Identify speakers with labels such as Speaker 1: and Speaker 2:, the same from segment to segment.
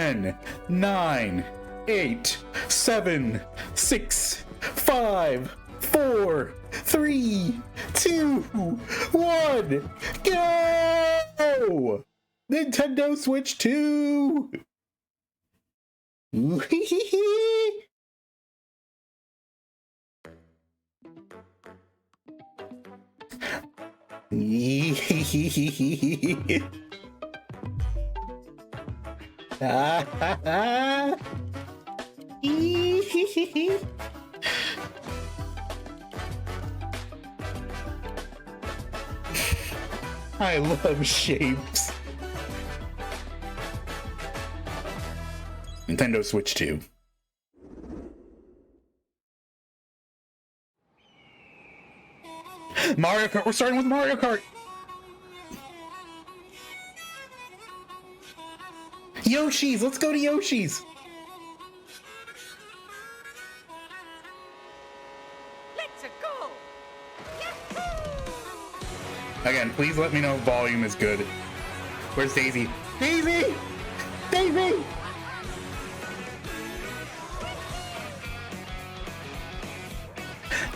Speaker 1: 10, 9, 8, 7, 6, 5, 4, 3, 2, 1, go! Nintendo Switch 2! I love shapes. Nintendo Switch 2. Mario Kart. We're starting with Mario Kart. Yoshi's. Let's go to Yoshi's.
Speaker 2: Let's go.
Speaker 1: Again, please let me know if volume is good. Where's Daisy? Daisy! Daisy!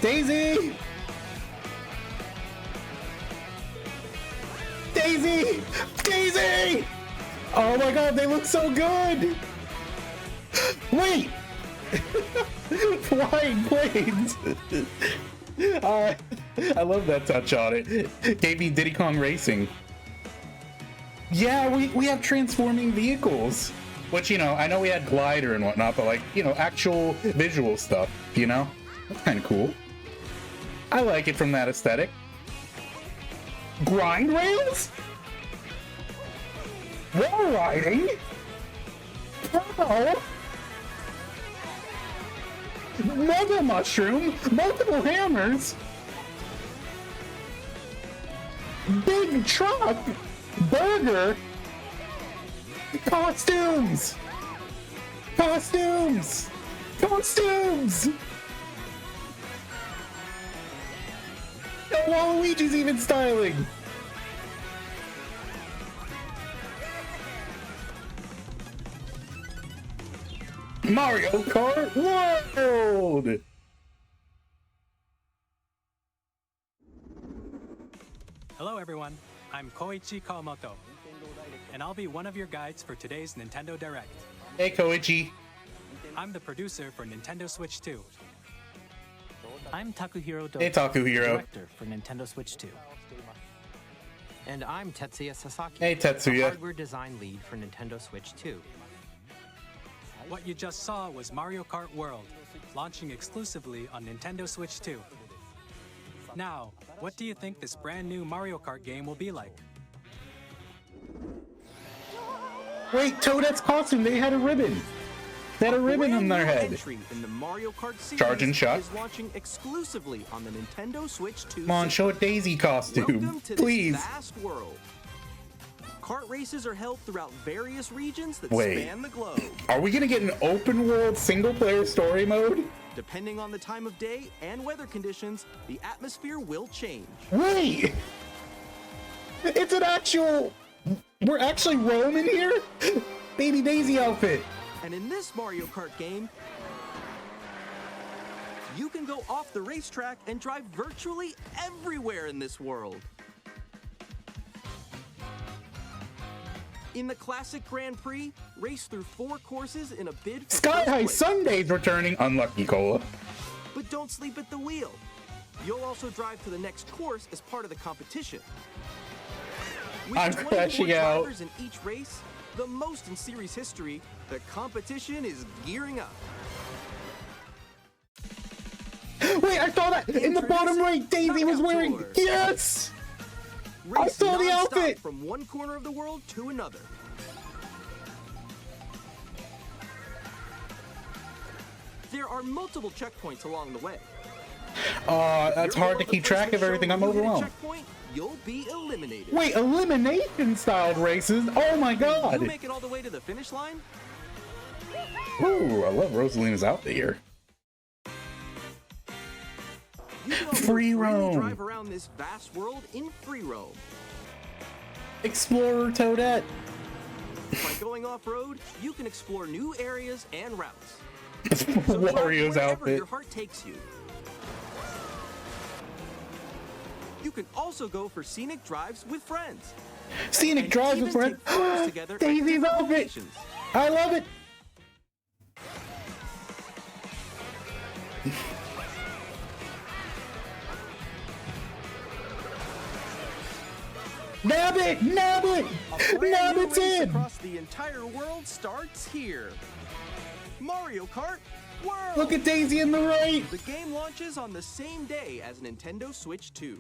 Speaker 1: Daisy! Daisy! Daisy! Oh my god, they look so good! Wait! Flying planes! I love that touch on it. Gave me Diddy Kong Racing. Yeah, we have transforming vehicles. Which, you know, I know we had glider and whatnot, but like, you know, actual visual stuff, you know? That's kind of cool. I like it from that aesthetic. Grind rails? Wall riding? Oh! Mega mushroom? Multiple hammers? Big truck? Burger? Costumes! Costumes! Costumes! Waluigi's even styling! Mario Kart World!
Speaker 3: Hello everyone, I'm Koichi Kawamoto, and I'll be one of your guides for today's Nintendo Direct.
Speaker 1: Hey Koichi.
Speaker 3: I'm the producer for Nintendo Switch 2.
Speaker 4: I'm Takuhiro Doto,
Speaker 1: Hey Takuhiro.
Speaker 4: director for Nintendo Switch 2.
Speaker 5: And I'm Tetsuya Sasaki,
Speaker 1: Hey
Speaker 5: the
Speaker 1: Tetsuya.
Speaker 5: hardware design lead for Nintendo Switch 2.
Speaker 3: What you just saw was Mario Kart World, launching exclusively on Nintendo Switch 2. Now, what do you think this brand new Mario Kart game will be like?
Speaker 1: Wait, Toadette's costume, they had a ribbon. They had a ribbon on their head.
Speaker 6: Entry in the Mario Kart series
Speaker 1: Charge and shot.
Speaker 6: is launching exclusively on the Nintendo Switch 2.
Speaker 1: Come on, show a Daisy costume,
Speaker 6: Welcome to
Speaker 1: please.
Speaker 6: this vast world. Kart races are held throughout various regions that
Speaker 1: Wait.
Speaker 6: span the globe.
Speaker 1: Are we gonna get an open world single player story mode?
Speaker 6: Depending on the time of day and weather conditions, the atmosphere will change.
Speaker 1: Wait! It's an actual... We're actually roaming here? Baby Daisy outfit.
Speaker 6: And in this Mario Kart game, you can go off the racetrack and drive virtually everywhere in this world. In the classic Grand Prix, race through 4 courses in a bid for
Speaker 1: Sky
Speaker 6: first
Speaker 1: High
Speaker 6: place.
Speaker 1: Sunday's returning. Unlucky Cola.
Speaker 6: But don't sleep at the wheel. You'll also drive to the next course as part of the competition. With
Speaker 1: I'm
Speaker 6: 20
Speaker 1: crashing
Speaker 6: more
Speaker 1: out.
Speaker 6: drivers in each race, the most in series history, the competition is gearing up.
Speaker 1: Wait, I saw that in the bottom right. Daisy was
Speaker 6: Knockout
Speaker 1: wearing.
Speaker 6: Tour.
Speaker 1: Yes! I
Speaker 6: Race
Speaker 1: saw the
Speaker 6: non-stop
Speaker 1: outfit!
Speaker 6: from one corner of the world to another. There are multiple checkpoints along the way.
Speaker 1: That's hard to keep track of everything. I'm overwhelmed.
Speaker 6: Checkpoint, you'll be eliminated.
Speaker 1: Wait, elimination styled races? Oh my
Speaker 6: You
Speaker 1: god!
Speaker 6: make it all the way to the finish line?
Speaker 1: Ooh, I love Rosalina's outfit here.
Speaker 6: You can also
Speaker 1: Free
Speaker 6: freely
Speaker 1: roam.
Speaker 6: drive around this vast world in free roam.
Speaker 1: Explorer Toadette.
Speaker 6: By going off-road, you can explore new areas and routes. So drive
Speaker 1: Wario's
Speaker 6: wherever
Speaker 1: outfit.
Speaker 6: your heart takes you. You can also go for scenic drives with friends.
Speaker 1: Scenic
Speaker 6: And
Speaker 1: drives
Speaker 6: even
Speaker 1: with friends.
Speaker 6: take photos together at
Speaker 1: Daisy's
Speaker 6: different
Speaker 1: outfit.
Speaker 6: locations.
Speaker 1: I love it. Nab it! Nab it!
Speaker 6: A brand
Speaker 1: Nab
Speaker 6: new
Speaker 1: it's
Speaker 6: race
Speaker 1: in!
Speaker 6: across the entire world starts here. Mario Kart World!
Speaker 1: Look at Daisy in the right!
Speaker 6: The game launches on the same day as Nintendo Switch 2.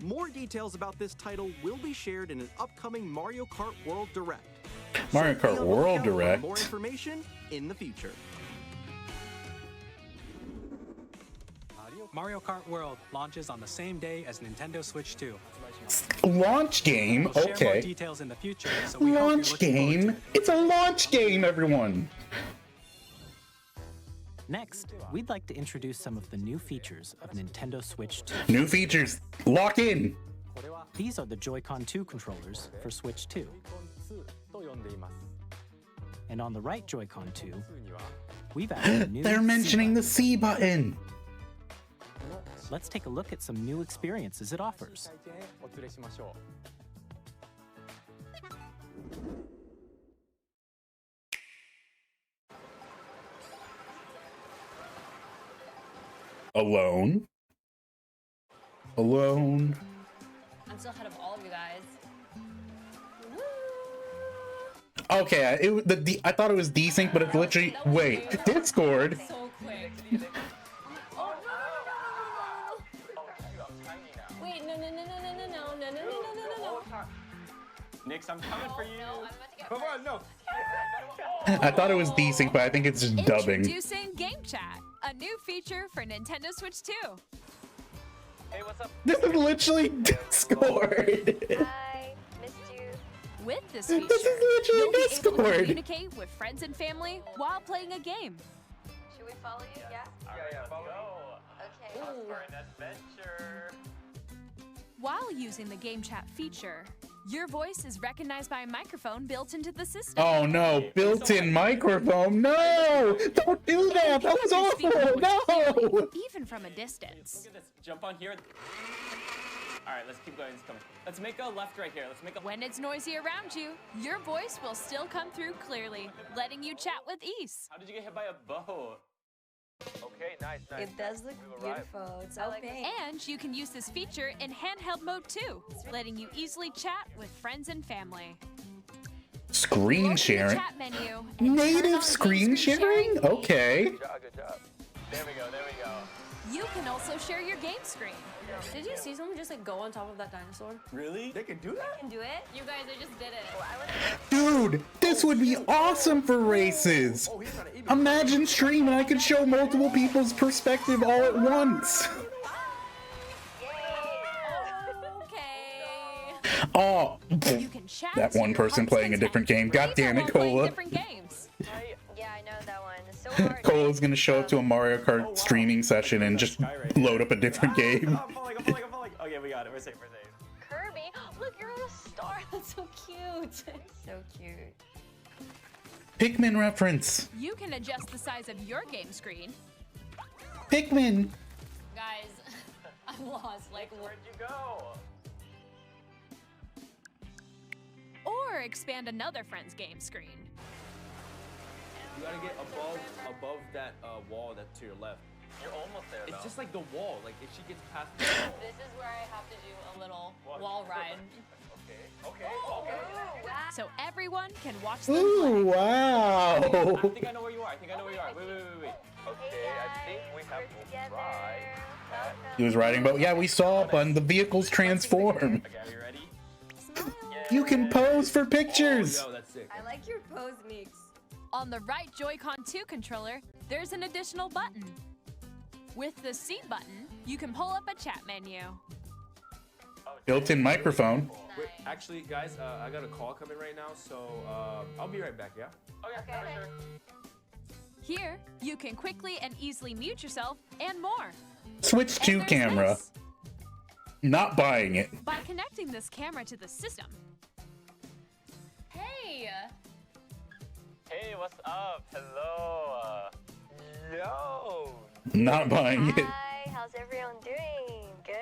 Speaker 6: More details about this title will be shared in an upcoming Mario Kart World Direct.
Speaker 1: Mario
Speaker 6: be
Speaker 1: Kart
Speaker 6: on the
Speaker 1: World
Speaker 6: lookout for
Speaker 1: Direct?
Speaker 6: More information in the future.
Speaker 3: Mario Kart World launches on the same day as Nintendo Switch 2.
Speaker 1: Launch game?
Speaker 3: We'll share more
Speaker 1: Okay.
Speaker 3: details in the future, so we hope you're
Speaker 1: Launch
Speaker 3: looking forward to
Speaker 1: game?
Speaker 3: it.
Speaker 1: It's a launch game, everyone!
Speaker 4: Next, we'd like to introduce some of the new features of Nintendo Switch 2.
Speaker 1: New features. Lock in!
Speaker 4: These are the Joy-Con 2 controllers for Switch 2. And on the right Joy-Con 2, we've added a new
Speaker 1: They're mentioning the
Speaker 4: C
Speaker 1: C button!
Speaker 4: button. Let's take a look at some new experiences it offers.
Speaker 1: Alone. Alone.
Speaker 7: I'm still ahead of all of you guys.
Speaker 1: Okay, I thought it was desync, but it's literally wait. Discord.
Speaker 7: So quick. Oh no! Wait, no!
Speaker 8: Nix, I'm coming for you.
Speaker 7: No, I'm about to get
Speaker 8: Come on, no.
Speaker 1: I thought it was desync, but I think it's just dubbing.
Speaker 2: Introducing Game Chat, a new feature for Nintendo Switch 2.
Speaker 8: Hey, what's up?
Speaker 1: This is literally Discord.
Speaker 7: Hi, missed you.
Speaker 2: With this feature,
Speaker 1: This is literally
Speaker 2: you'll be able to
Speaker 1: Discord.
Speaker 2: communicate with friends and family while playing a game.
Speaker 7: Should we follow you? Yeah.
Speaker 8: Yeah, follow me.
Speaker 7: Okay.
Speaker 8: Off for an adventure.
Speaker 2: While using the Game Chat feature, your voice is recognized by a microphone built into the system.
Speaker 1: Oh no, built-in microphone. No! Don't do that! That was
Speaker 2: You can speak
Speaker 1: awful!
Speaker 2: voice clearly,
Speaker 1: No!
Speaker 2: even from a distance.
Speaker 8: Look at this. Jump on here. All right, let's keep going. It's coming. Let's make a left right here. Let's make a.
Speaker 2: When it's noisy around you, your voice will still come through clearly, letting you chat with ease.
Speaker 8: How did you get hit by a boat? Okay, nice.
Speaker 7: It does look beautiful. It's okay.
Speaker 2: And you can use this feature in handheld mode too, letting you easily chat with friends and family.
Speaker 1: Screen
Speaker 2: Open the
Speaker 1: sharing.
Speaker 2: chat menu and turn on
Speaker 1: Native
Speaker 2: game
Speaker 1: screen sharing? Okay.
Speaker 8: Good job. There we go.
Speaker 2: You can also share your game screen.
Speaker 7: Did you see someone just like go on top of that dinosaur?
Speaker 8: Really? They can do that?
Speaker 7: Can do it? You guys, I just did it.
Speaker 1: Dude, this would be awesome for races. Imagine stream and I could show multiple people's perspective all at once.
Speaker 2: Okay.
Speaker 1: Oh,
Speaker 2: You can chat
Speaker 1: that
Speaker 2: to
Speaker 1: one
Speaker 2: your
Speaker 1: person
Speaker 2: heart's
Speaker 1: playing a different game. God damn it,
Speaker 2: while playing
Speaker 1: Cola.
Speaker 2: different games.
Speaker 7: Yeah, I know that one. It's so hard.
Speaker 1: Cola's gonna show up to a Mario Kart streaming session and just load up a different game.
Speaker 8: I'm falling. Okay, we got it. We're safe.
Speaker 7: Kirby, look, you're on a star. That's so cute. So cute.
Speaker 1: Pikmin reference.
Speaker 2: You can adjust the size of your game screen,
Speaker 1: Pikmin.
Speaker 7: Guys, I'm lost. Like,
Speaker 8: Where'd you go?
Speaker 2: or expand another friend's game screen.
Speaker 6: You gotta get above that wall that's to your left.
Speaker 8: You're almost there,
Speaker 6: It's
Speaker 8: though.
Speaker 6: just like the wall. Like if she gets past the wall.
Speaker 7: this is where I have to do a little
Speaker 8: What?
Speaker 7: wall ride.
Speaker 8: Okay.
Speaker 2: So everyone can watch them play.
Speaker 1: Ooh, wow.
Speaker 8: I think I know where you are. Wait.
Speaker 7: Okay,
Speaker 8: I think we have to try.
Speaker 1: He was riding boat. Yeah, we saw up on the vehicles transform.
Speaker 8: Okay, are you ready?
Speaker 1: You can pose for pictures.
Speaker 6: Yo, that's sick.
Speaker 7: I like your pose, Meeks.
Speaker 2: On the right Joy-Con 2 controller, there's an additional button. With the C button, you can pull up a chat menu.
Speaker 1: Built-in microphone.
Speaker 6: Wait, actually, guys, I got a call coming right now, so I'll be right back. Yeah.
Speaker 8: Okay. Sure.
Speaker 2: Here, you can quickly and easily mute yourself and more.
Speaker 1: Switch
Speaker 2: And
Speaker 1: to
Speaker 2: there's
Speaker 1: camera.
Speaker 2: this.
Speaker 1: Not buying it.
Speaker 2: By connecting this camera to the system,
Speaker 7: Hey,
Speaker 8: Hey, what's up? Hello. Yo.
Speaker 1: Not buying it.
Speaker 7: Hi, how's everyone doing? Good?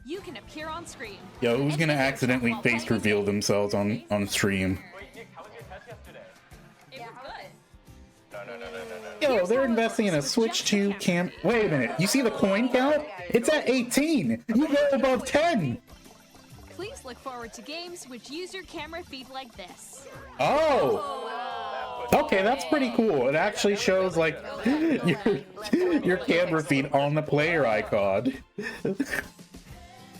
Speaker 2: You can appear on screen.
Speaker 1: Yo, who's gonna accidentally face reveal themselves on stream?
Speaker 8: Wait, Nick, how was your test yesterday?
Speaker 2: It was good.
Speaker 8: No.
Speaker 1: Yo, they're investing in a Switch 2 cam. Wait a minute. You see the coin count? It's at 18. You go above 10.
Speaker 2: Please look forward to games which use your camera feed like this.
Speaker 1: Oh. Okay, that's pretty cool. It actually shows like your camera feed on the player icon.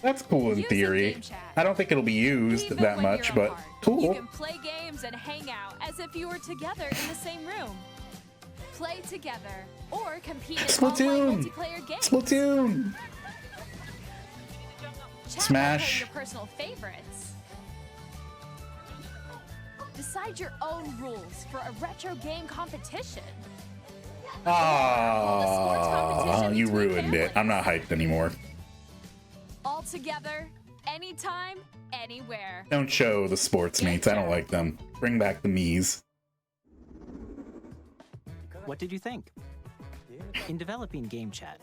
Speaker 1: That's cool in
Speaker 2: Use a
Speaker 1: theory.
Speaker 2: game chat.
Speaker 1: I don't think it'll be used
Speaker 2: Even
Speaker 1: that
Speaker 2: when
Speaker 1: much,
Speaker 2: you're
Speaker 1: but
Speaker 2: apart, You
Speaker 1: cool.
Speaker 2: can play games and hang out as if you were together in the same room. Play together or compete in
Speaker 1: Splatoon.
Speaker 2: online multiplayer games.
Speaker 1: Splatoon.
Speaker 2: Chat
Speaker 1: Smash.
Speaker 2: about your personal favorites. Decide your own rules for a retro game competition.
Speaker 1: Ah, you ruined it. I'm not hyped anymore.
Speaker 2: All together, anytime, anywhere.
Speaker 1: Don't show the sports mates. I don't like them. Bring back the Mii's.
Speaker 4: What did you think? In developing Game Chat,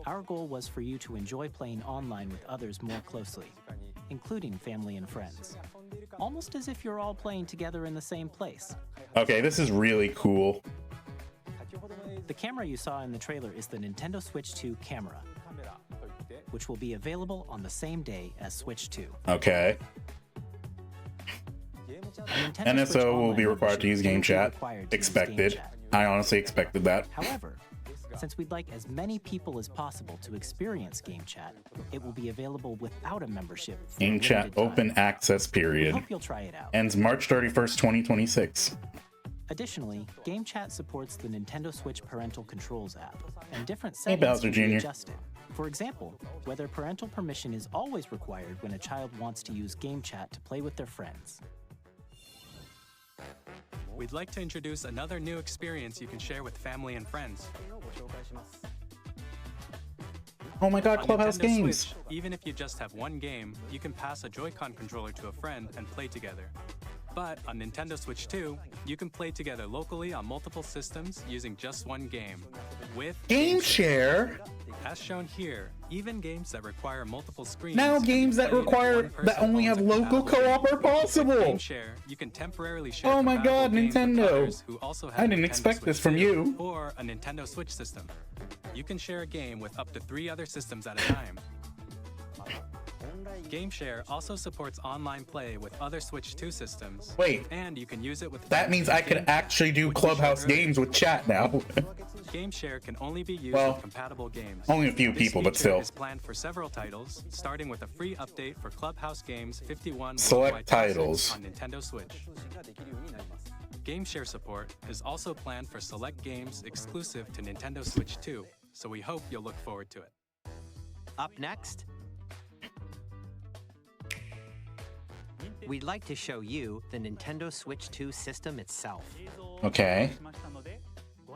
Speaker 4: our goal was for you to enjoy playing online with others more closely, including family and friends. Almost as if you're all playing together in the same place.
Speaker 1: Okay, this is really cool.
Speaker 4: The camera you saw in the trailer is the Nintendo Switch 2 camera, which will be available on the same day as Switch 2.
Speaker 1: Okay.
Speaker 4: A Nintendo Switch
Speaker 1: NSO will
Speaker 4: Online
Speaker 1: be required to use
Speaker 4: membership
Speaker 1: Game
Speaker 4: will be
Speaker 1: Chat.
Speaker 4: required to use
Speaker 1: Expected.
Speaker 4: Game Chat.
Speaker 1: I honestly expected that.
Speaker 4: However, since we'd like as many people as possible to experience Game Chat, it will be available without a membership for a
Speaker 1: Game Chat
Speaker 4: limited time.
Speaker 1: open access
Speaker 4: We
Speaker 1: period.
Speaker 4: hope you'll try it out.
Speaker 1: Ends March 31st, 2026.
Speaker 4: Additionally, Game Chat supports the Nintendo Switch Parental Controls app, and different
Speaker 1: Hey,
Speaker 4: settings
Speaker 1: Bowser
Speaker 4: can be
Speaker 1: Jr.
Speaker 4: adjusted. For example, whether parental permission is always required when a child wants to use Game Chat to play with their friends.
Speaker 3: We'd like to introduce another new experience you can share with family and friends.
Speaker 1: Oh my god,
Speaker 3: On
Speaker 1: Clubhouse
Speaker 3: Nintendo
Speaker 1: Games.
Speaker 3: Switch, even if you just have one game, you can pass a Joy-Con controller to a friend and play together. But on Nintendo Switch 2, you can play together locally on multiple systems using just one game. With
Speaker 1: Game Share?
Speaker 3: As shown here, even games that require multiple screens.
Speaker 1: Now
Speaker 3: can be
Speaker 1: games that
Speaker 3: played if
Speaker 1: require
Speaker 3: one person
Speaker 1: that only
Speaker 3: owns
Speaker 1: have
Speaker 3: a
Speaker 1: local
Speaker 3: compatible
Speaker 1: co-op are
Speaker 3: game. With
Speaker 1: possible.
Speaker 3: Game Share, you can temporarily share
Speaker 1: Oh my
Speaker 3: compatible
Speaker 1: god,
Speaker 3: games with
Speaker 1: Nintendo.
Speaker 3: others who also have
Speaker 1: I
Speaker 3: a
Speaker 1: didn't
Speaker 3: Nintendo
Speaker 1: expect this
Speaker 3: Switch
Speaker 1: from
Speaker 3: 2
Speaker 1: you.
Speaker 3: Or a Nintendo Switch system. You can share a game with up to 3 other systems at a time. GameShare also supports online play with other Switch 2 systems.
Speaker 1: Wait.
Speaker 3: And you can use it with
Speaker 1: That
Speaker 3: friends
Speaker 1: means
Speaker 3: in
Speaker 1: I could
Speaker 3: Game Chat,
Speaker 1: actually do
Speaker 3: which we showed
Speaker 1: Clubhouse
Speaker 3: earlier.
Speaker 1: Games with chat now.
Speaker 3: GameShare can only be used
Speaker 1: Well,
Speaker 3: with compatible games.
Speaker 1: only a few
Speaker 3: This
Speaker 1: people, but
Speaker 3: feature
Speaker 1: still.
Speaker 3: is planned for several titles, starting with a free update for Clubhouse Games 51
Speaker 1: Select
Speaker 3: Worldwide Classics
Speaker 1: titles.
Speaker 3: on Nintendo Switch. GameShare support is also planned for select games exclusive to Nintendo Switch 2, so we hope you'll look forward to it.
Speaker 5: Up next, we'd like to show you the Nintendo Switch 2 system itself.
Speaker 1: Okay.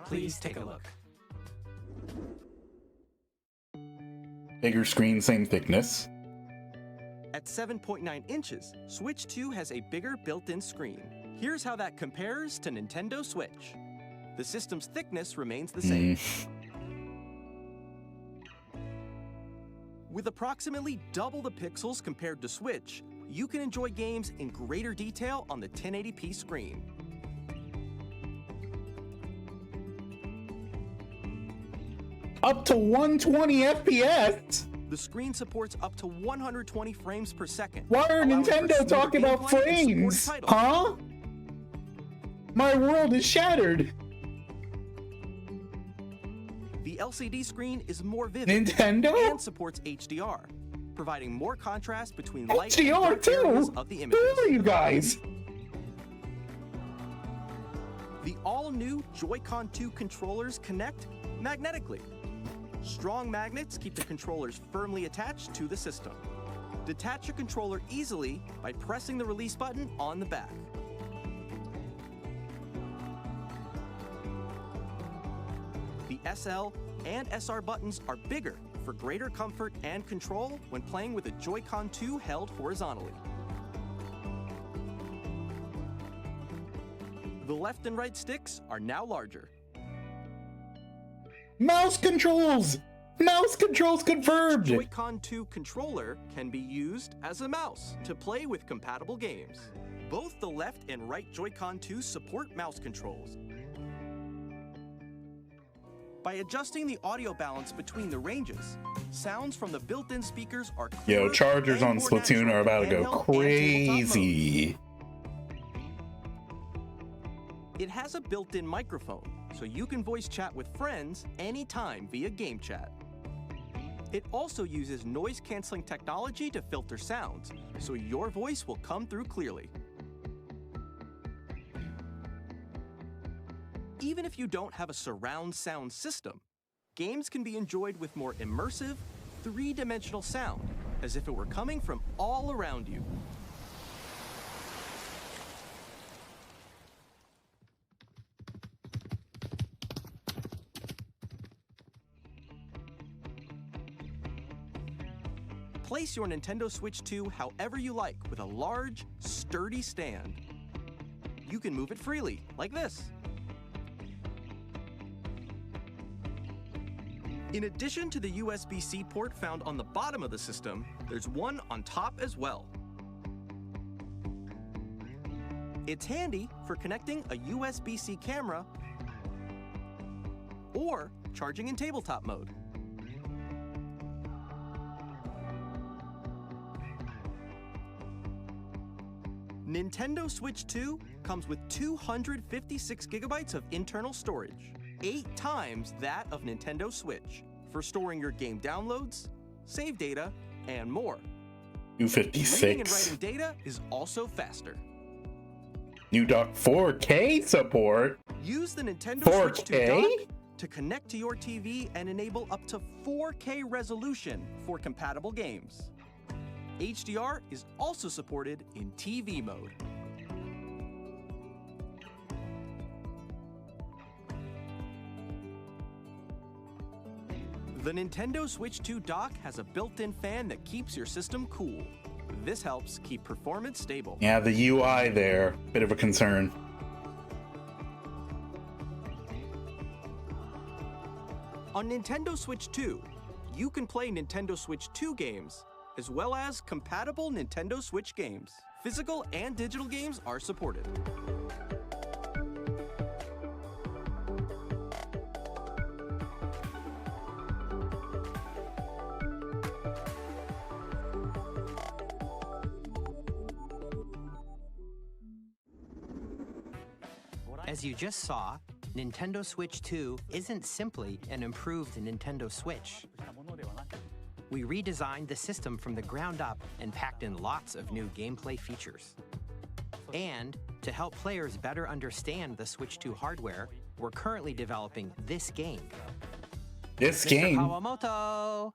Speaker 3: Please take a look.
Speaker 1: Bigger screen, same thickness.
Speaker 6: At 7.9 inches, Switch 2 has a bigger built-in screen. Here's how that compares to Nintendo Switch. The system's thickness remains the same. With approximately double the pixels compared to Switch, you can enjoy games in greater detail on the 1080p screen.
Speaker 1: Up to 120 FPS?
Speaker 6: The screen supports up to 120 frames per second.
Speaker 1: Why are
Speaker 6: allowing for
Speaker 1: Nintendo
Speaker 6: smoother
Speaker 1: talking about
Speaker 6: gameplay and
Speaker 1: frames?
Speaker 6: supported titles.
Speaker 1: Huh? My world is shattered.
Speaker 6: The LCD screen is more vivid
Speaker 1: Nintendo?
Speaker 6: and supports HDR, providing more contrast between light and
Speaker 1: HDR
Speaker 6: dark areas
Speaker 1: too?
Speaker 6: of the
Speaker 1: Who
Speaker 6: images.
Speaker 1: are you guys?
Speaker 6: The all-new Joy-Con 2 controllers connect magnetically. Strong magnets keep the controllers firmly attached to the system. Detach your controller easily by pressing the release button on the back. The SL and SR buttons are bigger for greater comfort and control when playing with a Joy-Con 2 held horizontally. The left and right sticks are now larger.
Speaker 1: Mouse controls! Mouse controls confirmed!
Speaker 6: Joy-Con 2 controller can be used as a mouse to play with compatible games. Both the left and right Joy-Con 2 support mouse controls. By adjusting the audio balance between the ranges, sounds from the built-in speakers are clearer
Speaker 1: Yo, chargers
Speaker 6: and
Speaker 1: on
Speaker 6: more
Speaker 1: Splatoon
Speaker 6: natural
Speaker 1: are about to
Speaker 6: in
Speaker 1: go
Speaker 6: handheld and tabletop mode.
Speaker 1: crazy.
Speaker 6: It has a built-in microphone, so you can voice chat with friends anytime via game chat. It also uses noise-canceling technology to filter sounds, so your voice will come through clearly. Even if you don't have a surround sound system, games can be enjoyed with more immersive, three-dimensional sound, as if it were coming from all around you. Place your Nintendo Switch 2 however you like with a large, sturdy stand. You can move it freely, like this. In addition to the USB-C port found on the bottom of the system, there's one on top as well. It's handy for connecting a USB-C camera or charging in tabletop mode. Nintendo Switch 2 comes with 256 gigabytes of internal storage, 8 times that of Nintendo Switch, for storing your game downloads, save data, and more. Reading and
Speaker 1: 256.
Speaker 6: writing data is also faster.
Speaker 1: New dock 4K support.
Speaker 6: Use the Nintendo
Speaker 1: 4K?
Speaker 6: Switch 2 dock to connect to your TV and enable up to 4K resolution for compatible games. HDR is also supported in TV mode. The Nintendo Switch 2 dock has a built-in fan that keeps your system cool. This helps keep performance stable.
Speaker 1: Yeah, the UI there, bit of a concern.
Speaker 6: On Nintendo Switch 2, you can play Nintendo Switch 2 games, as well as compatible Nintendo Switch games. Physical and digital games are supported.
Speaker 5: As you just saw, Nintendo Switch 2 isn't simply an improved Nintendo Switch. We redesigned the system from the ground up and packed in lots of new gameplay features. And to help players better understand the Switch 2 hardware, we're currently developing this game.
Speaker 1: This
Speaker 5: Mr.
Speaker 1: game.
Speaker 5: Kawamoto!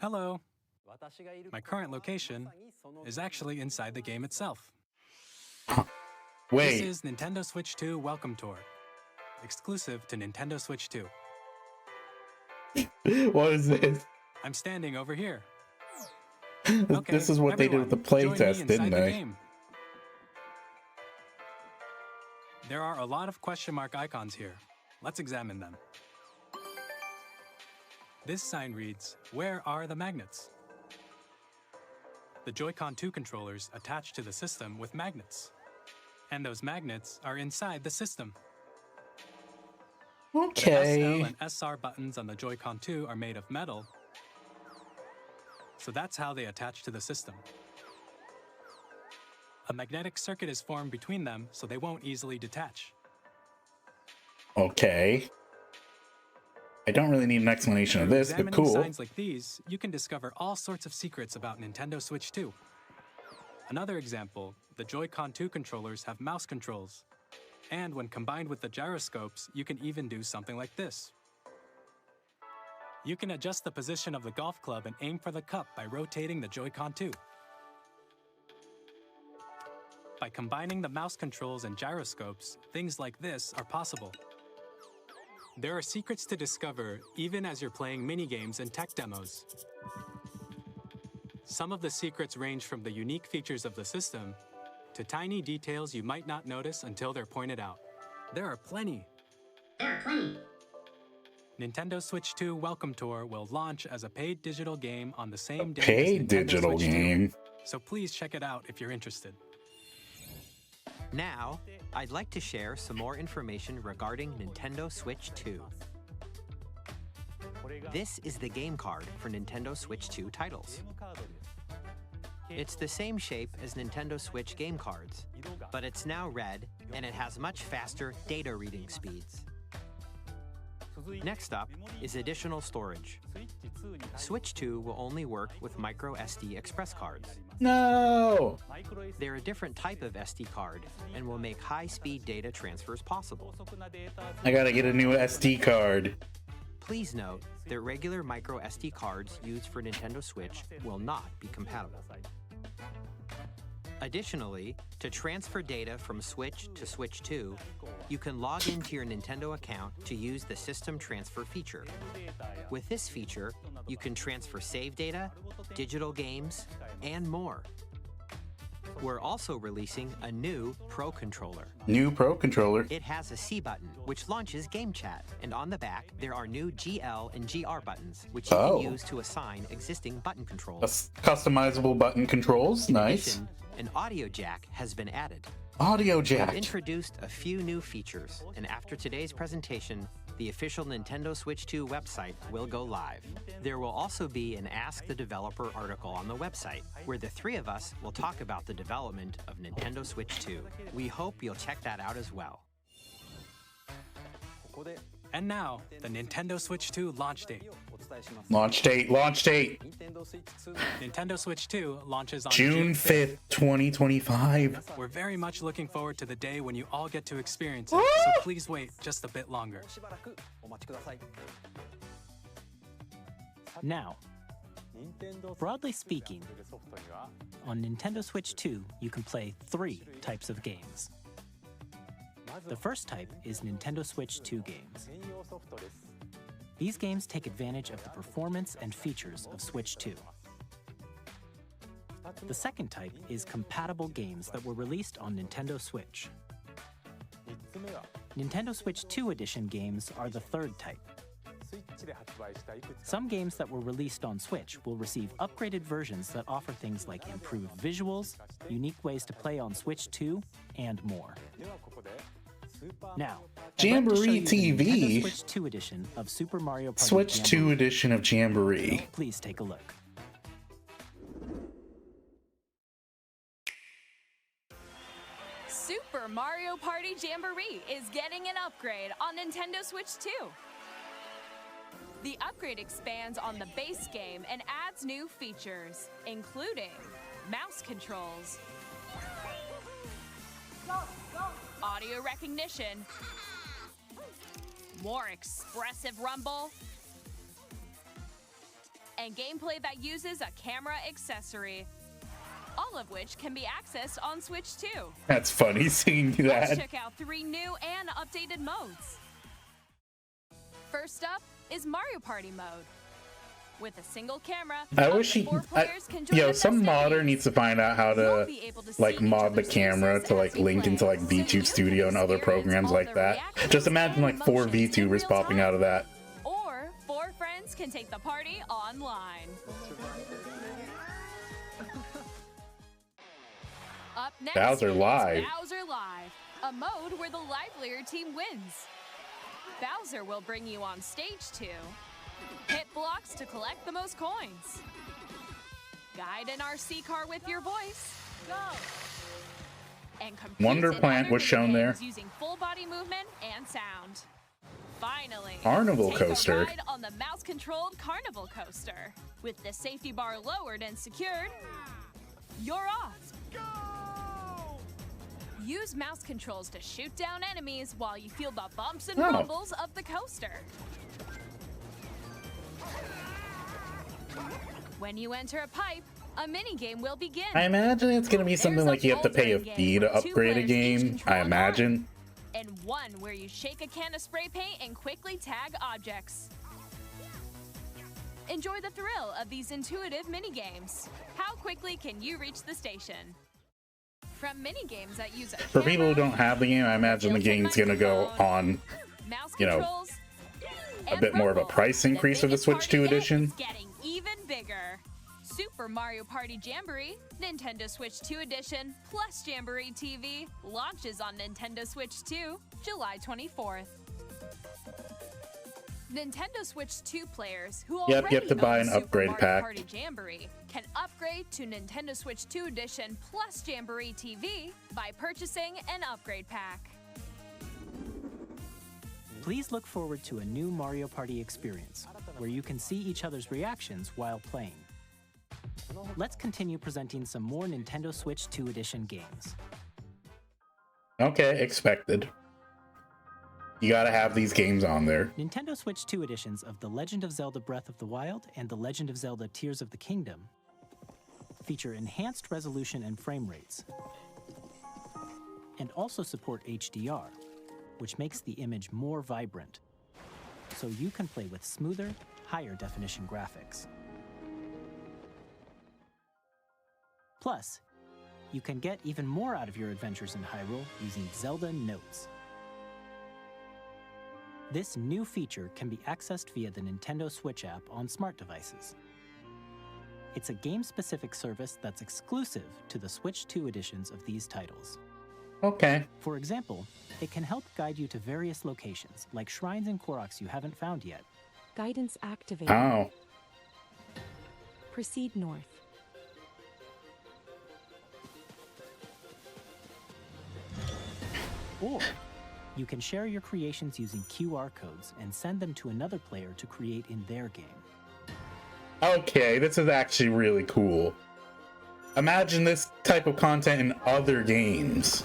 Speaker 3: Hello. My current location is actually inside the game itself.
Speaker 1: Wait.
Speaker 3: This is Nintendo Switch 2 Welcome Tour, exclusive to Nintendo Switch 2.
Speaker 1: What is this?
Speaker 3: I'm standing over here.
Speaker 1: This is what they did with the
Speaker 3: everyone, join me
Speaker 1: playtest,
Speaker 3: inside
Speaker 1: didn't
Speaker 3: the
Speaker 1: they?
Speaker 3: game. There are a lot of question mark icons here. Let's examine them. This sign reads, "Where are the magnets?" The Joy-Con 2 controllers attach to the system with magnets. And those magnets are inside the system. The
Speaker 1: Okay.
Speaker 3: SL and SR buttons on the Joy-Con 2 are made of metal, so that's how they attach to the system. A magnetic circuit is formed between them, so they won't easily detach.
Speaker 1: Okay. I don't really need an explanation of
Speaker 3: Through
Speaker 1: this, but
Speaker 3: examining
Speaker 1: cool.
Speaker 3: signs like these, you can discover all sorts of secrets about Nintendo Switch 2. Another example, the Joy-Con 2 controllers have mouse controls. And when combined with the gyroscopes, you can even do something like this. You can adjust the position of the golf club and aim for the cup by rotating the Joy-Con 2. By combining the mouse controls and gyroscopes, things like this are possible. There are secrets to discover even as you're playing minigames and tech demos. Some of the secrets range from the unique features of the system to tiny details you might not notice until they're pointed out. There are plenty. Nintendo Switch 2 Welcome Tour will launch as a paid digital game on the same day as
Speaker 1: Paid
Speaker 3: Nintendo
Speaker 1: digital
Speaker 3: Switch 2,
Speaker 1: game.
Speaker 3: so please check it out if you're interested.
Speaker 5: Now, I'd like to share some more information regarding Nintendo Switch 2. This is the game card for Nintendo Switch 2 titles. It's the same shape as Nintendo Switch game cards, but it's now red and it has much faster data reading speeds. Next up is additional storage. Switch 2 will only work with micro SD express cards.
Speaker 1: No!
Speaker 5: They're a different type of SD card and will make high-speed data transfers possible.
Speaker 1: I gotta get a new SD card.
Speaker 5: Please note that regular micro SD cards used for Nintendo Switch will not be compatible. Additionally, to transfer data from Switch to Switch 2, you can log into your Nintendo account to use the System Transfer feature. With this feature, you can transfer save data, digital games, and more. We're also releasing a new Pro Controller.
Speaker 1: New Pro Controller.
Speaker 5: It has a C button, which launches Game Chat, and on the back, there are new GL and GR buttons, which you can use to assign existing button controls.
Speaker 1: Customizable button controls, nice.
Speaker 5: An audio jack has been added.
Speaker 1: Audio jack.
Speaker 5: We've introduced a few new features, and after today's presentation, the official Nintendo Switch 2 website will go live. There will also be an Ask the Developer article on the website, where the three of us will talk about the development of Nintendo Switch 2. We hope you'll check that out as well.
Speaker 3: And now, the Nintendo Switch 2 launch date.
Speaker 1: Launch date.
Speaker 3: Nintendo Switch 2 launches on
Speaker 1: June 5th, 2025.
Speaker 3: We're very much looking forward to the day when you all get to experience it, so please wait just a bit longer.
Speaker 4: Now, broadly speaking, on Nintendo Switch 2, you can play 3 types of games. The first type is Nintendo Switch 2 games. These games take advantage of the performance and features of Switch 2. The second type is compatible games that were released on Nintendo Switch. Nintendo Switch 2 Edition games are the third type. Some games that were released on Switch will receive upgraded versions that offer things like improved visuals, unique ways to play on Switch 2, and more. Now,
Speaker 1: Jamboree TV.
Speaker 4: Nintendo Switch 2 edition of Super Mario Party
Speaker 1: Switch
Speaker 4: Jamboree.
Speaker 1: 2 edition of Jamboree.
Speaker 4: Please take a look.
Speaker 2: Super Mario Party Jamboree is getting an upgrade on Nintendo Switch 2. The upgrade expands on the base game and adds new features, including mouse controls, audio recognition, more expressive rumble, and gameplay that uses a camera accessory, all of which can be accessed on Switch 2.
Speaker 1: That's funny seeing
Speaker 2: Let's
Speaker 1: that.
Speaker 2: check out 3 new and updated modes. First up is Mario Party mode. With a single camera,
Speaker 1: I wish he. Some modder needs to find out how to like mod the camera to like link into like VTube Studio and other programs like that. Just imagine like 4 VTubers popping out of that.
Speaker 2: Or 4 friends can take the party online. Up next
Speaker 1: Bowser
Speaker 2: is
Speaker 1: Live.
Speaker 2: Bowser Live, a mode where the livelier team wins. Bowser will bring you on stage 2. Hit blocks to collect the most coins. Guide an RC car with your voice. Go! And compete
Speaker 1: Wonder
Speaker 2: in
Speaker 1: Plant
Speaker 2: other
Speaker 1: was shown there.
Speaker 2: minigames using full body movement and sound. Finally,
Speaker 1: Carnival
Speaker 2: take
Speaker 1: Coaster.
Speaker 2: a ride on the mouse-controlled Carnival Coaster. With the safety bar lowered and secured, you're off. Use mouse controls to shoot down enemies while you feel the bumps and rumbles of the coaster. When you enter a pipe, a minigame will begin.
Speaker 1: I imagine it's gonna be something like you have to pay a fee to upgrade a game. I imagine.
Speaker 2: And one where you shake a can of spray paint and quickly tag objects. Enjoy the thrill of these intuitive minigames. How quickly can you reach the station? From mini games that use a
Speaker 1: For people who don't have the game, I imagine the game's gonna go on,
Speaker 2: mouse
Speaker 1: you know,
Speaker 2: controls,
Speaker 1: a
Speaker 2: and
Speaker 1: bit more of a
Speaker 2: Rumble.
Speaker 1: price increase
Speaker 2: The
Speaker 1: with the
Speaker 2: biggest
Speaker 1: Switch
Speaker 2: party
Speaker 1: 2
Speaker 2: yet
Speaker 1: edition.
Speaker 2: is getting even bigger. Super Mario Party Jamboree, Nintendo Switch 2 Edition, plus Jamboree TV launches on Nintendo Switch 2, July 24th. Nintendo Switch 2 players who
Speaker 1: Yep,
Speaker 2: already
Speaker 1: you have to buy
Speaker 2: own
Speaker 1: an
Speaker 2: Super
Speaker 1: upgrade
Speaker 2: Mario
Speaker 1: pack.
Speaker 2: Party Jamboree can upgrade to Nintendo Switch 2 Edition plus Jamboree TV by purchasing an upgrade pack.
Speaker 4: Please look forward to a new Mario Party experience, where you can see each other's reactions while playing. Let's continue presenting some more Nintendo Switch 2 Edition games.
Speaker 1: Okay, expected. You gotta have these games on there.
Speaker 4: Nintendo Switch 2 editions of The Legend of Zelda Breath of the Wild and The Legend of Zelda Tears of the Kingdom feature enhanced resolution and frame rates, and also support HDR, which makes the image more vibrant, so you can play with smoother, higher definition graphics. Plus, you can get even more out of your adventures in Hyrule using Zelda Notes. This new feature can be accessed via the Nintendo Switch app on smart devices. It's a game-specific service that's exclusive to the Switch 2 editions of these titles.
Speaker 1: Okay.
Speaker 4: For example, it can help guide you to various locations, like shrines and Koroks you haven't found yet.
Speaker 9: Guidance activated.
Speaker 1: Oh.
Speaker 9: Proceed north.
Speaker 4: Or you can share your creations using QR codes and send them to another player to create in their game.
Speaker 1: Okay, this is actually really cool. Imagine this type of content in other games.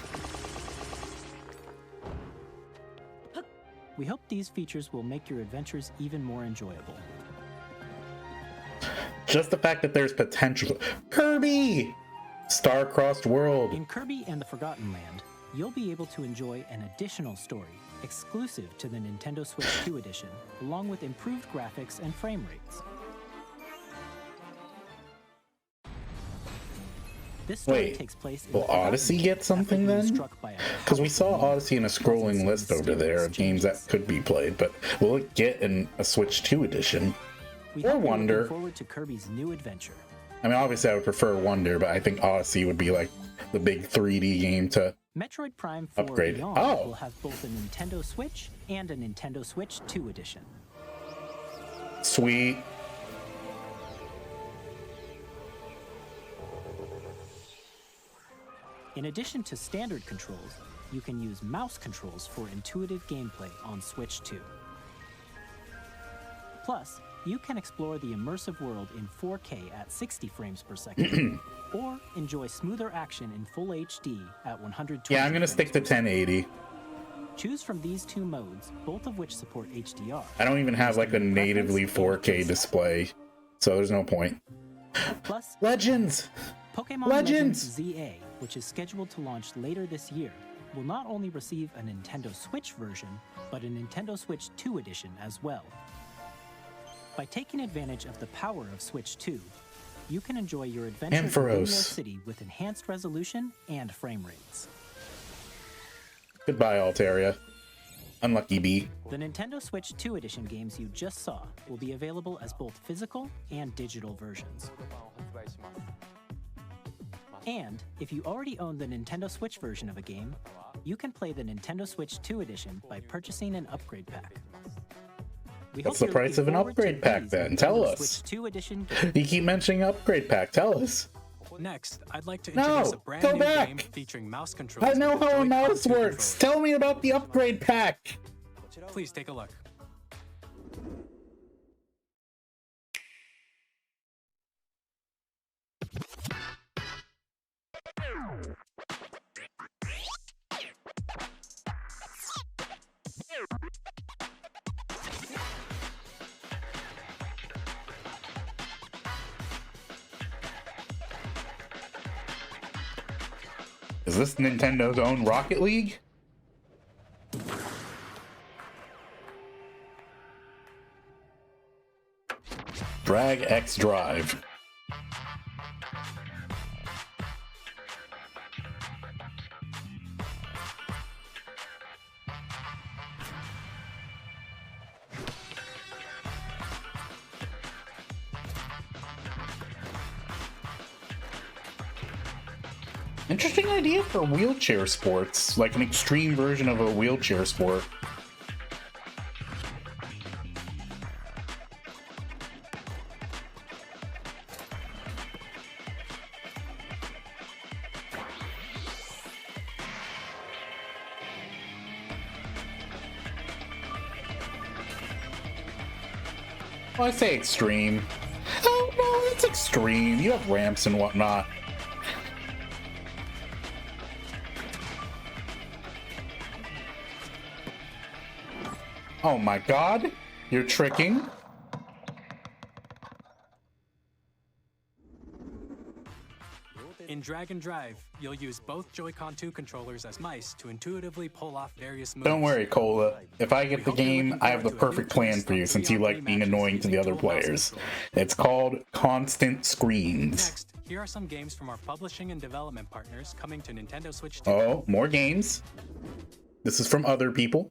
Speaker 4: We hope these features will make your adventures even more enjoyable.
Speaker 1: Just the fact that there's potential. Kirby! Star-crossed world.
Speaker 4: In Kirby and the Forgotten Land, you'll be able to enjoy an additional story exclusive to the Nintendo Switch 2 edition, along with improved graphics and frame rates. This story
Speaker 1: Wait,
Speaker 4: takes place in
Speaker 1: will
Speaker 4: the Forgotten
Speaker 1: Odyssey
Speaker 4: Land
Speaker 1: get something
Speaker 4: after you were
Speaker 1: then?
Speaker 4: struck by a
Speaker 1: Because we saw
Speaker 4: powerful
Speaker 1: Odyssey in a scrolling list over there of games that could be played, but will it get in a Switch 2 edition?
Speaker 4: We
Speaker 1: Or
Speaker 4: hope you're
Speaker 1: Wonder.
Speaker 4: looking forward to Kirby's new adventure.
Speaker 1: I mean, obviously I would prefer Wonder, but I think Odyssey would be like the big 3D game to...
Speaker 4: Metroid Prime 4
Speaker 1: Upgrade.
Speaker 4: Beyond
Speaker 1: Oh.
Speaker 4: will have both a Nintendo Switch and a Nintendo Switch 2 edition.
Speaker 1: Sweet.
Speaker 4: In addition to standard controls, you can use mouse controls for intuitive gameplay on Switch 2. Plus, you can explore the immersive world in 4K at 60 frames per second, or enjoy smoother action in full HD at 120
Speaker 1: Yeah, I'm gonna stick to
Speaker 4: frames per second.
Speaker 1: 1080.
Speaker 4: Choose from these two modes, both of which support HDR.
Speaker 1: I don't even have like a natively 4K display, so there's no point.
Speaker 4: Plus,
Speaker 1: Legends!
Speaker 4: Pokemon
Speaker 1: Legends!
Speaker 4: ZA, which is scheduled to launch later this year, will not only receive a Nintendo Switch version, but a Nintendo Switch 2 edition as well. By taking advantage of the power of Switch 2, you can enjoy your adventure in Lumiose
Speaker 1: Ampharos.
Speaker 4: City with enhanced resolution and frame rates.
Speaker 1: Goodbye, Altaria. Unlucky bee.
Speaker 4: The Nintendo Switch 2 edition games you just saw will be available as both physical and digital versions. And if you already own the Nintendo Switch version of a game, you can play the Nintendo Switch 2 edition by purchasing an upgrade pack. We
Speaker 1: What's
Speaker 4: hope
Speaker 1: the
Speaker 4: you're
Speaker 1: price
Speaker 4: looking
Speaker 1: of an
Speaker 4: forward to
Speaker 1: upgrade pack
Speaker 4: these
Speaker 1: then?
Speaker 4: Nintendo
Speaker 1: Tell us.
Speaker 4: Switch 2 edition
Speaker 1: You keep mentioning upgrade pack. Tell us.
Speaker 3: Next, I'd like to
Speaker 1: No,
Speaker 3: introduce a brand
Speaker 1: go
Speaker 3: new
Speaker 1: back.
Speaker 3: game featuring mouse controls.
Speaker 1: I know
Speaker 3: with the
Speaker 1: how a
Speaker 3: Joy-Con
Speaker 1: mouse
Speaker 3: 2
Speaker 1: works.
Speaker 3: controller.
Speaker 1: Tell me about the upgrade pack.
Speaker 3: Please take a look.
Speaker 1: Is this Nintendo's own Rocket League? Drag X Drive. Interesting idea for wheelchair sports, like an extreme version of a wheelchair sport. Well, I say extreme. Oh no, it's extreme. You have ramps and whatnot. Oh my god, you're tricking.
Speaker 3: In Drag and Drive, you'll use both Joy-Con 2 controllers as mice to intuitively pull off various moves.
Speaker 1: Don't worry, Cola. If I get the game, I have the perfect plan for you since you like being annoying to the other players. It's called Constant Screens.
Speaker 3: Next, here are some games from our publishing and development partners coming to Nintendo Switch 2.
Speaker 1: Oh, more games. This is from other people.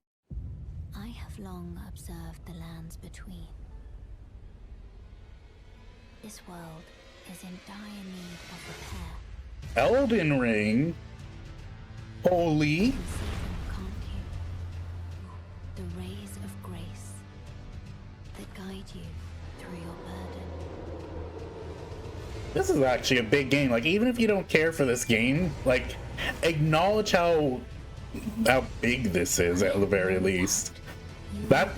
Speaker 10: I have long observed the lands between. This world is in dire need of repair.
Speaker 1: Elden Ring. Holy.
Speaker 10: You see them, can't you? The rays of grace that guide you through your burden.
Speaker 1: This is actually a big game. Like, even if you don't care for this game, like, acknowledge how big this is at the very least.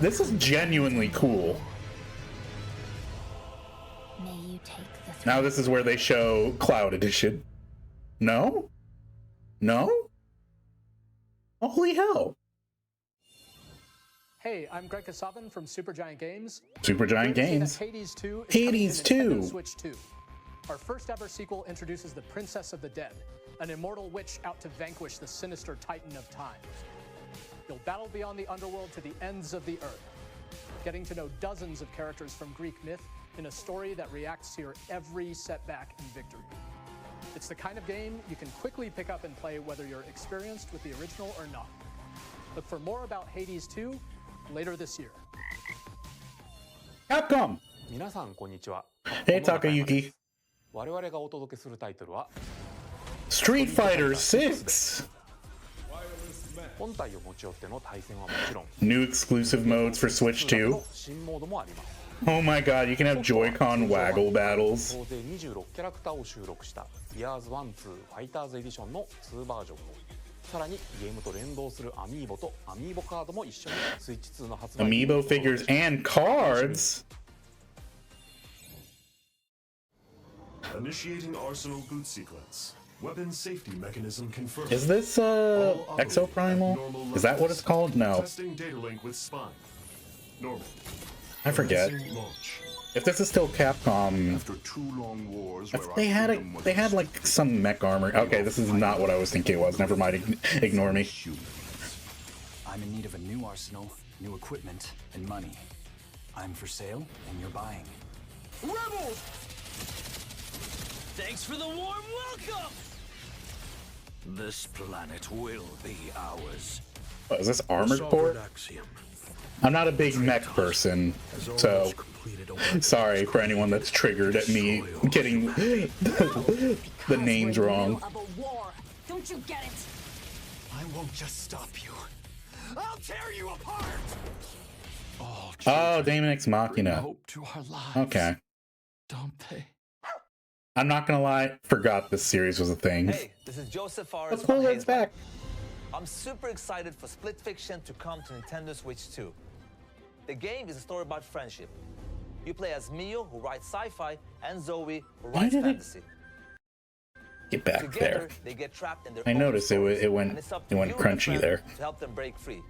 Speaker 1: This is genuinely cool.
Speaker 10: May you take the
Speaker 1: Now this is where they show Cloud Edition. No? No? Holy hell.
Speaker 11: Hey, I'm Greg Kasavin from Supergiant Games.
Speaker 1: Supergiant Games.
Speaker 11: Hades 2 is
Speaker 1: Hades
Speaker 11: coming to
Speaker 1: 2.
Speaker 11: Nintendo Switch 2. Our first ever sequel introduces the Princess of the Dead, an immortal witch out to vanquish the sinister Titan of Time. You'll battle beyond the underworld to the ends of the earth, getting to know dozens of characters from Greek myth in a story that reacts to your every setback and victory. It's the kind of game you can quickly pick up and play whether you're experienced with the original or not. Look for more about Hades 2 later this year.
Speaker 1: Capcom!
Speaker 12: 皆さんこんにちは。
Speaker 1: Hey, Takayuki.
Speaker 12: 我々がお届けするタイトルは
Speaker 1: Street Fighter 6!
Speaker 12: 本体を持ち寄っての対戦はもちろん
Speaker 1: New exclusive modes for Switch 2.
Speaker 12: 新モードもあります。
Speaker 1: Oh my god, you can have Joy-Con waggle battles.
Speaker 12: 総勢26キャラクターを収録したギアーズ1、2ファイターズエディションの2バージョンをさらにゲームと連動するアミーボとアミーボカードも一緒にスイッチ2の発売
Speaker 1: Amiibo figures and cards?
Speaker 13: Initiating Arsenal boot sequence. Weapon safety mechanism confirmed.
Speaker 1: Is this Exoprimal? Is that what it's called? No.
Speaker 13: Testing data link with spine. Normal.
Speaker 1: I forget. If this is still Capcom,
Speaker 13: After 2 long wars
Speaker 1: they had like some mech armor. Okay, this is not what I was thinking it was. Never mind, ignore me.
Speaker 14: I'm in need of a new arsenal, new equipment, and money. I'm for sale, and you're buying.
Speaker 15: Rebels! Thanks for the warm welcome! This planet will be ours.
Speaker 1: What, is this Armored Core? I'm not a big mech person, so sorry for anyone that's triggered at me getting the names wrong.
Speaker 15: Don't you get it? I won't just stop you. I'll tear you apart!
Speaker 1: Oh, Daemon X Machina. Okay.
Speaker 15: Don't they?
Speaker 1: I'm not gonna lie, forgot this series was a thing.
Speaker 16: Hey, this is Joseph Fares.
Speaker 1: That's cool, it's back.
Speaker 16: I'm super excited for Split Fiction to come to Nintendo Switch 2. The game is a story about friendship. You play as Mio, who writes sci-fi, and Zoe, who writes fantasy.
Speaker 1: Get back
Speaker 16: Together,
Speaker 1: there.
Speaker 16: they get trapped in their
Speaker 1: I
Speaker 16: own
Speaker 1: noticed
Speaker 16: stories,
Speaker 1: it went
Speaker 16: and it's up to
Speaker 1: crunchy
Speaker 16: you and your friends
Speaker 1: there.
Speaker 16: to help them break free.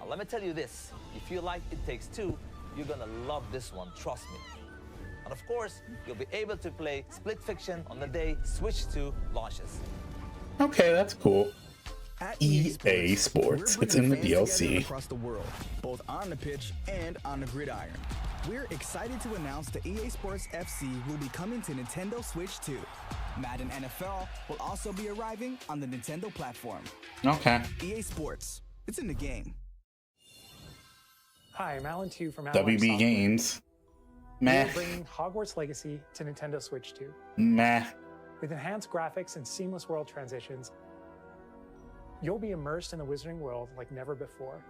Speaker 16: Now, let me tell you this: if you like It Takes Two, you're gonna love this one. Trust me. And of course, you'll be able to play Split Fiction on the day Switch 2 launches.
Speaker 1: Okay, that's cool.
Speaker 17: At
Speaker 1: EA Sports. It's in the DLC.
Speaker 17: Across the world, both on the pitch and on the gridiron. We're excited to announce the EA Sports FC will be coming to Nintendo Switch 2. Madden NFL will also be arriving on the Nintendo platform.
Speaker 1: Okay.
Speaker 17: EA Sports. It's in the game.
Speaker 18: Hi, I'm Alan Tu from Alan
Speaker 1: WB
Speaker 18: Software.
Speaker 1: Games. Meh.
Speaker 18: We're bringing Hogwarts Legacy to Nintendo Switch 2.
Speaker 1: Meh.
Speaker 18: With enhanced graphics and seamless world transitions, you'll be immersed in the Wizarding world like never before.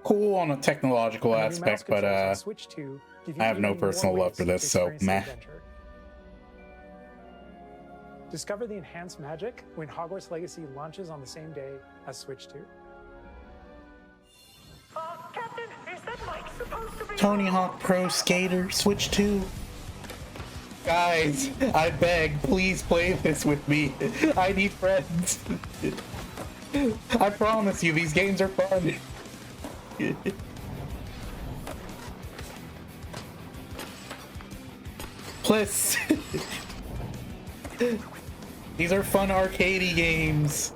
Speaker 1: Cool on a technological
Speaker 18: And the new mouse
Speaker 1: aspect, but
Speaker 18: controls on Switch 2 give you
Speaker 1: I have no
Speaker 18: even more
Speaker 1: personal love
Speaker 18: ways
Speaker 1: for
Speaker 18: to
Speaker 1: this, so
Speaker 18: experience the
Speaker 1: meh.
Speaker 18: adventure. Discover the enhanced magic when Hogwarts Legacy launches on the same day as Switch 2.
Speaker 15: Captain, is that Mike supposed to be?
Speaker 1: Tony Hawk Pro Skater Switch 2. Guys, I beg, please play this with me. I need friends. I promise you, these games are fun. Plus, these are fun arcadey games.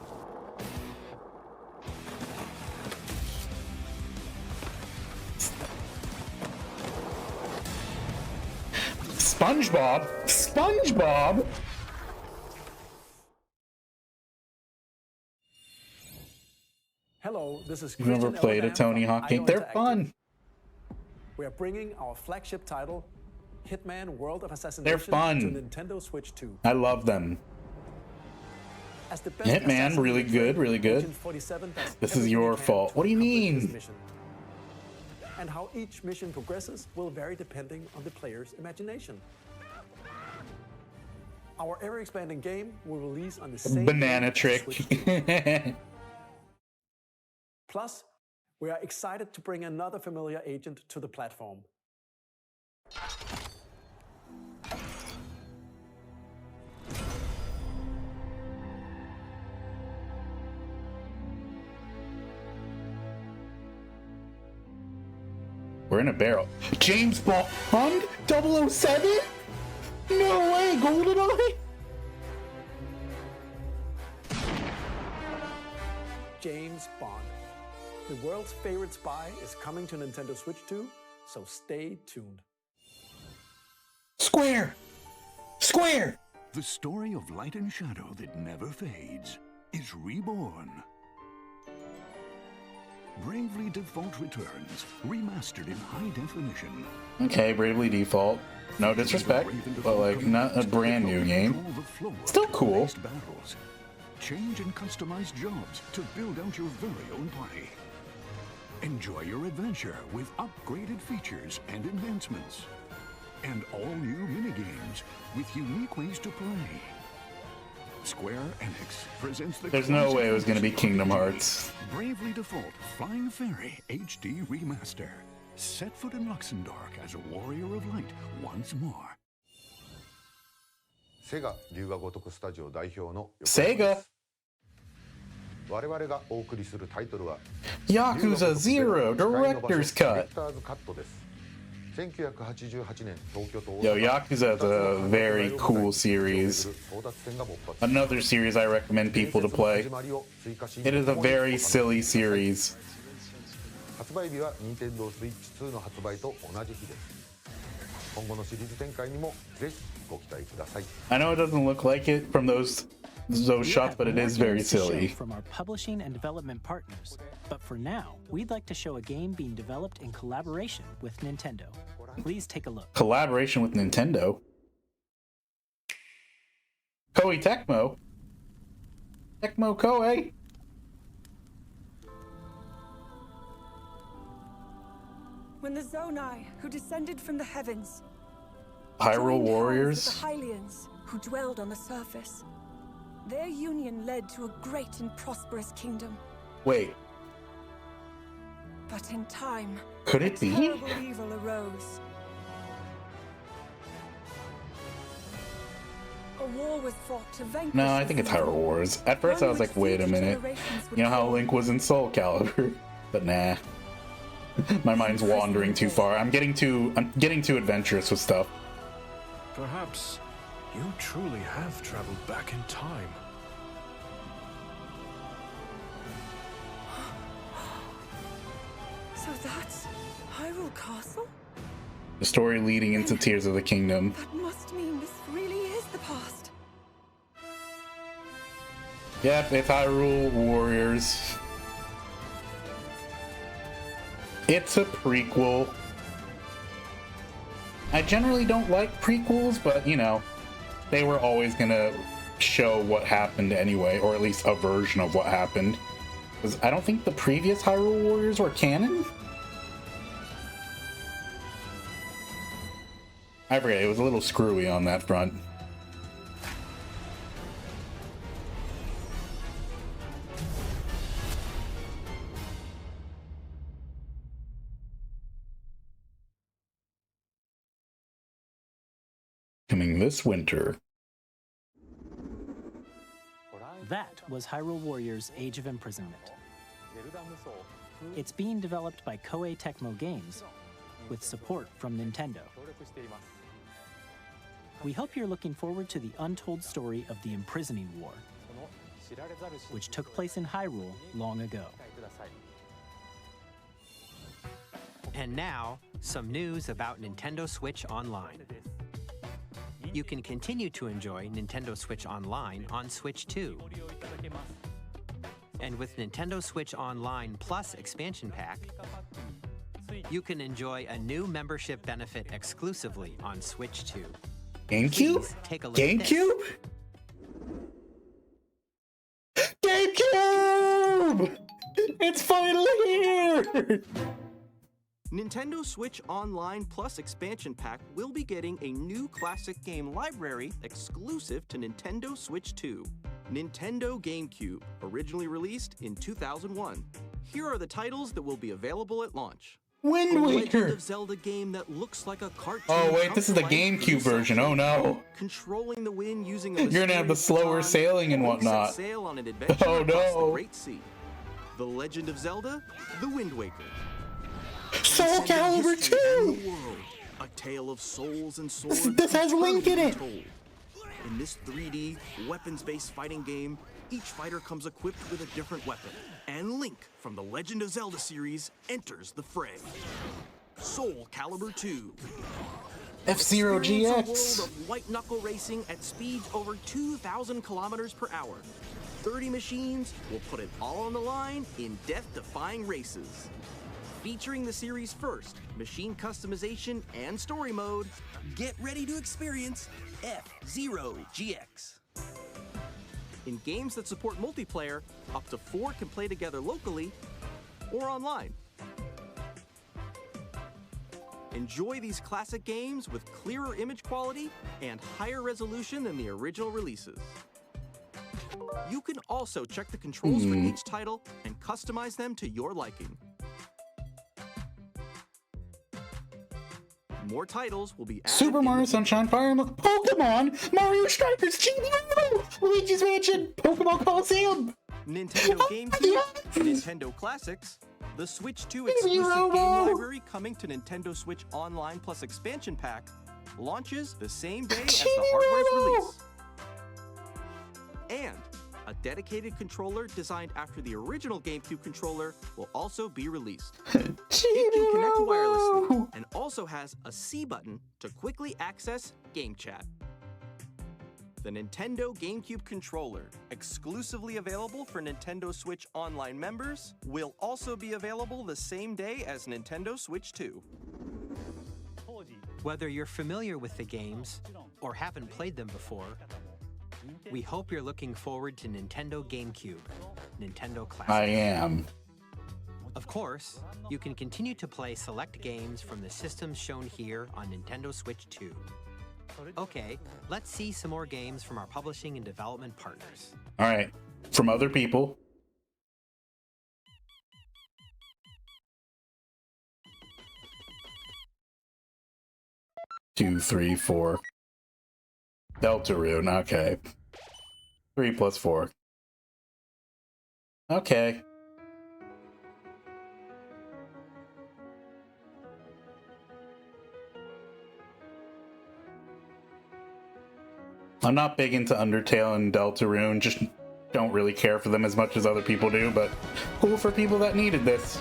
Speaker 1: SpongeBob? SpongeBob?
Speaker 19: Hello, this is
Speaker 1: You've never
Speaker 19: Christian
Speaker 1: played a
Speaker 19: Ellerman
Speaker 1: Tony
Speaker 19: from
Speaker 1: Hawk game?
Speaker 19: IO
Speaker 1: They're
Speaker 19: Interactive.
Speaker 1: fun.
Speaker 19: We are bringing our flagship title, Hitman World of Assassination,
Speaker 1: fun.
Speaker 19: to Nintendo Switch 2.
Speaker 1: I love them.
Speaker 19: As the best
Speaker 1: Hitman,
Speaker 19: assassin
Speaker 1: really
Speaker 19: in the
Speaker 1: good,
Speaker 19: trade,
Speaker 1: really good.
Speaker 19: Agent 47 does
Speaker 1: This is
Speaker 19: everything
Speaker 1: your
Speaker 19: he can
Speaker 1: fault.
Speaker 19: to
Speaker 1: What do you
Speaker 19: accomplish his
Speaker 1: mean?
Speaker 19: mission. And how each mission progresses will vary depending on the player's imagination. Our ever-expanding game will release on the same
Speaker 1: Banana
Speaker 19: day as
Speaker 1: trick.
Speaker 19: Switch 2. Plus, we are excited to bring another familiar agent to the platform.
Speaker 1: We're in a barrel. James Bond 007? No way, GoldenEye?
Speaker 19: James Bond. The world's favorite spy is coming to Nintendo Switch 2, so stay tuned.
Speaker 1: Square! Square!
Speaker 20: The story of light and shadow that never fades is reborn. Bravely Default returns, remastered in high definition.
Speaker 1: Okay, Bravely Default. No disrespect, but like, not a brand new game. Still cool.
Speaker 20: Battles. Change and customize jobs to build out your very own party. Enjoy your adventure with upgraded features and enhancements. And all new minigames with unique ways to play. Square Enix presents the
Speaker 1: There's no
Speaker 20: classic
Speaker 1: way it was gonna be
Speaker 20: fantasy
Speaker 1: Kingdom
Speaker 20: RPG,
Speaker 1: Hearts.
Speaker 20: Bravely Default Flying Fairy HD Remaster. Set foot in Luxembourg as a warrior of light once more.
Speaker 21: セガ龍が如くスタジオ代表の
Speaker 1: Sega!
Speaker 21: 我々がお送りするタイトルは
Speaker 1: Yakuza Zero Director's Cut.
Speaker 21: 1988年東京都
Speaker 1: Yo, Yakuza is a very cool series. Another series I recommend people to play. It is a very silly series.
Speaker 21: 発売日は Nintendo Switch 2の発売と同じ日です。今後のシリーズ展開にもぜひご期待ください。
Speaker 1: I know it doesn't look like it from those shots, but it is very silly.
Speaker 4: From our publishing and development partners. But for now, we'd like to show a game being developed in collaboration with Nintendo. Please take a look.
Speaker 1: Collaboration with Nintendo. Koei Tecmo. Tecmo Koei.
Speaker 22: When the Zonai, who descended from the heavens,
Speaker 1: Hyrule
Speaker 22: joined
Speaker 1: Warriors.
Speaker 22: hands with the Hylians, who dwelled on the surface, their union led to a great and prosperous kingdom.
Speaker 1: Wait,
Speaker 22: But in time,
Speaker 1: could it be?
Speaker 22: terrible evil arose. A war was fought to vanquish
Speaker 1: No, I
Speaker 22: this
Speaker 1: think it's
Speaker 22: evil.
Speaker 1: Hyrule Wars. At first I was like, wait a minute. You know how Link was in Soul Calibur? But nah. My mind's wandering too far. I'm getting too adventurous with stuff.
Speaker 13: Perhaps you truly have traveled back in time.
Speaker 22: So that's Hyrule Castle?
Speaker 1: The story leading into Tears of the Kingdom.
Speaker 22: That must mean this really is the past.
Speaker 1: Yep, it's Hyrule Warriors. It's a prequel. I generally don't like prequels, but you know, they were always gonna show what happened anyway, or at least a version of what happened. Because I don't think the previous Hyrule Warriors were canon? I forget, it was a little screwy on that front. Coming this winter.
Speaker 4: That was Hyrule Warriors Age of Imprisonment. It's being developed by Koei Tecmo Games with support from Nintendo. We hope you're looking forward to the untold story of the Imprisoning War, which took place in Hyrule long ago.
Speaker 5: And now, some news about Nintendo Switch Online. You can continue to enjoy Nintendo Switch Online on Switch 2. And with Nintendo Switch Online Plus Expansion Pack, you can enjoy a new membership benefit exclusively on Switch 2.
Speaker 1: GameCube?
Speaker 5: Please take a look
Speaker 1: GameCube? GameCube! It's finally here!
Speaker 6: Nintendo Switch Online Plus Expansion Pack will be getting a new classic game library exclusive to Nintendo Switch 2. Nintendo GameCube, originally released in 2001. Here are the titles that will be available at launch.
Speaker 1: Wind Waker!
Speaker 6: A Legend of Zelda game that looks like a cartoon.
Speaker 1: Oh wait, this is the GameCube version. Oh no.
Speaker 6: Controlling the wind using a
Speaker 1: You're gonna have the slower sailing and whatnot.
Speaker 6: Sail on an adventure
Speaker 1: Oh
Speaker 6: across the
Speaker 1: no.
Speaker 6: Great Sea. The Legend of Zelda: The Wind Waker.
Speaker 1: Soul Calibur 2!
Speaker 6: A tale of souls and swords.
Speaker 1: This has Link in it!
Speaker 6: In this 3D, weapons-based fighting game, each fighter comes equipped with a different weapon. And Link from the Legend of Zelda series enters the fray. Soul Calibur 2.
Speaker 1: F-Zero
Speaker 6: Experience a
Speaker 1: GX.
Speaker 6: world of white-knuckle racing at speeds over 2,000 kilometers per hour. 30 machines will put it all on the line in death-defying races. Featuring the series' first machine customization and story mode, get ready to experience F-Zero GX. In games that support multiplayer, up to 4 can play together locally or online. Enjoy these classic games with clearer image quality and higher resolution than the original releases. You can also check the controls for each title and customize them to your liking. More titles will be added.
Speaker 1: Super Mario Sunshine, Fire Emblem, Pokemon, Mario Strikers, Chibi Robo, Luigi's Mansion, Pokemon Coliseum,
Speaker 6: Nintendo GameCube, Nintendo Classics, the Switch 2 exclusive game library coming to Nintendo Switch Online Plus Expansion Pack launches the same day as the hardware's release. And a dedicated controller designed after the original GameCube controller will also be released. It can connect wirelessly and also has a C button to quickly access Game Chat. The Nintendo GameCube controller, exclusively available for Nintendo Switch Online members, will also be available the same day as Nintendo Switch 2.
Speaker 5: Whether you're familiar with the games or haven't played them before, we hope you're looking forward to Nintendo GameCube, Nintendo Classic.
Speaker 1: I am.
Speaker 5: Of course, you can continue to play select games from the systems shown here on Nintendo Switch 2. Okay, let's see some more games from our publishing and development partners.
Speaker 1: All right, from other people. Two, three, four. Deltarune, okay. 3 plus 4. Okay. I'm not big into Undertale and Deltarune, just don't really care for them as much as other people do, but cool for people that needed this.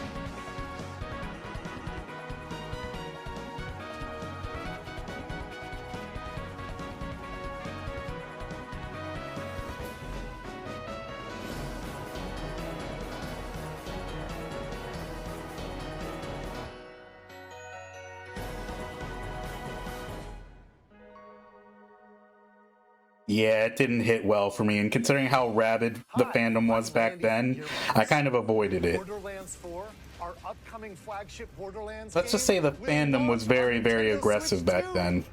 Speaker 1: Yeah, it didn't hit well for me, and considering how rabid the fandom was back then, I kind of avoided it.
Speaker 7: Borderlands 4, our upcoming flagship Borderlands
Speaker 1: Let's just say the fandom was very, very aggressive back then.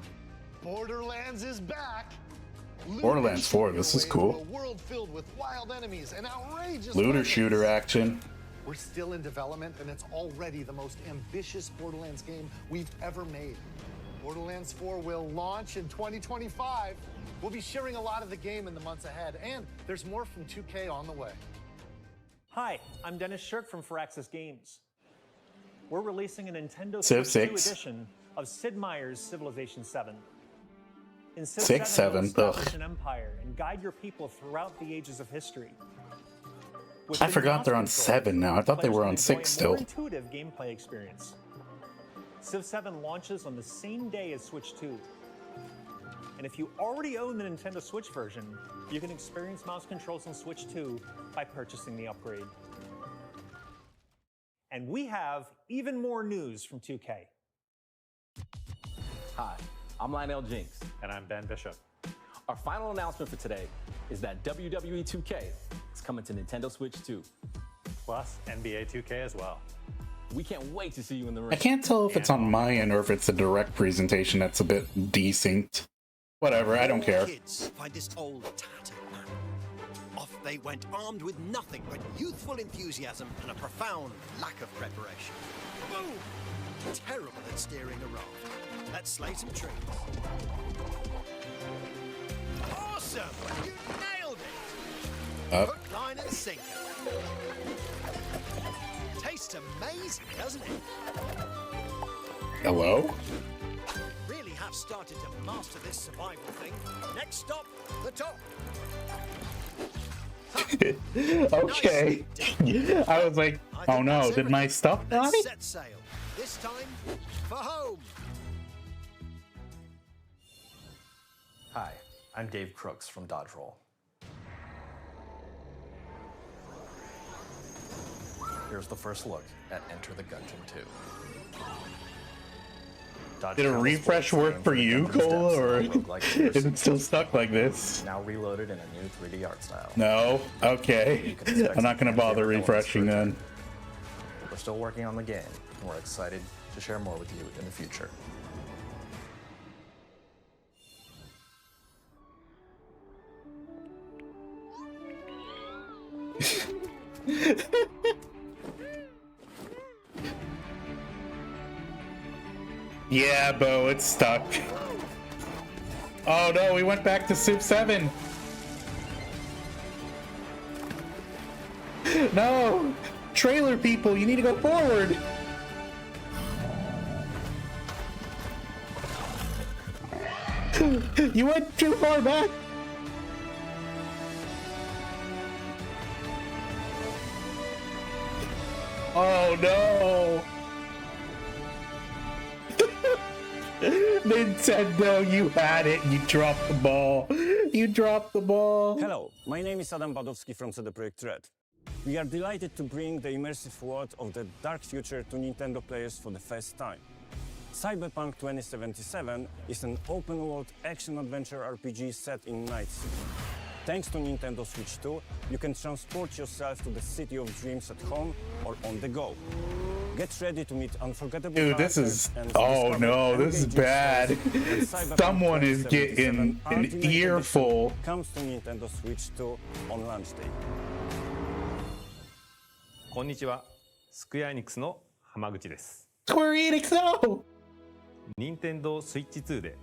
Speaker 7: Borderlands is back.
Speaker 1: Borderlands 4, this is cool.
Speaker 7: A world filled with wild enemies and outrageous
Speaker 1: Looter
Speaker 7: weapons.
Speaker 1: shooter action.
Speaker 7: We're still in development, and it's already the most ambitious Borderlands game we've ever made. Borderlands 4 will launch in 2025. We'll be sharing a lot of the game in the months ahead, and there's more from 2K on the way.
Speaker 8: Hi, I'm Dennis Shirk from Firaxis Games. We're releasing a Nintendo
Speaker 1: Civ
Speaker 8: Switch 2
Speaker 1: 6.
Speaker 8: edition of Sid Meier's Civilization 7. In Civ
Speaker 1: 6, 7,
Speaker 8: you'll establish
Speaker 1: ugh.
Speaker 8: an empire and guide your people throughout the ages of history.
Speaker 1: I forgot they're on 7 now. I thought they were on 6
Speaker 8: More
Speaker 1: still.
Speaker 8: intuitive gameplay experience. Civ 7 launches on the same day as Switch 2. And if you already own the Nintendo Switch version, you can experience mouse controls on Switch 2 by purchasing the upgrade. And we have even more news from 2K.
Speaker 23: Hi, I'm Lionel Jinx.
Speaker 8: And I'm Ben Bishop.
Speaker 23: Our final announcement for today is that WWE 2K is coming to Nintendo Switch 2.
Speaker 8: Plus NBA 2K as well.
Speaker 23: We can't wait to see you in the ring.
Speaker 1: I can't tell if it's on my end or if it's a direct presentation that's a bit desynced. Whatever, I don't care.
Speaker 24: Kids find this old tattered man. Off they went armed with nothing but youthful enthusiasm and a profound lack of preparation. Boom! Terrible at steering a raft. Let's slay some trees. Awesome! You nailed it!
Speaker 1: Up.
Speaker 24: Hook, line, and sinker. Tastes amazing, doesn't it?
Speaker 1: Hello?
Speaker 24: Really have started to master this survival thing. Next stop, the top.
Speaker 1: Okay. I was like, oh no, did my stuff die?
Speaker 24: Let's set sail. This time, for home.
Speaker 25: Hi, I'm Dave Crooks from Dodge Roll. Here's the first look at Enter the Gungeon 2. Dodge
Speaker 1: Did a
Speaker 25: travels
Speaker 1: refresh
Speaker 25: full
Speaker 1: work
Speaker 25: time
Speaker 1: for
Speaker 25: through the
Speaker 1: you,
Speaker 25: Gungeon
Speaker 1: Cole,
Speaker 25: steps
Speaker 1: or
Speaker 25: of the roguelike
Speaker 1: is it still stuck like this?
Speaker 25: Now reloaded in a new 3D art style.
Speaker 1: No? Okay. I'm not gonna bother refreshing then.
Speaker 25: We're still working on the game, and we're excited to share more with you in the future.
Speaker 1: Yeah, Bo, it's stuck. Oh no, we went back to Civ 7. No! Trailer people, you need to go forward! You went too far back! Oh no! Nintendo, you had it. You dropped the ball. You dropped the ball.
Speaker 26: Hello, my name is Adam Badowski from CD Projekt Red. We are delighted to bring the immersive world of the dark future to Nintendo players for the first time. Cyberpunk 2077 is an open-world action-adventure RPG set in Night City. Thanks to Nintendo Switch 2, you can transport yourself to the city of dreams at home or on the go. Get ready to meet unforgettable
Speaker 1: Dude, this
Speaker 26: characters
Speaker 1: is...
Speaker 26: and
Speaker 1: Oh
Speaker 26: discover
Speaker 1: no, this is
Speaker 26: engaging
Speaker 1: bad.
Speaker 26: stories when Cyberpunk
Speaker 1: Someone is
Speaker 26: 2077
Speaker 1: getting an
Speaker 26: Ultimate
Speaker 1: earful.
Speaker 26: Edition comes to Nintendo Switch 2 on launch day.
Speaker 27: こんにちは、スクエアエニックスの浜口です。
Speaker 1: Square Enix, no!
Speaker 27: 任天堂スイッチ2で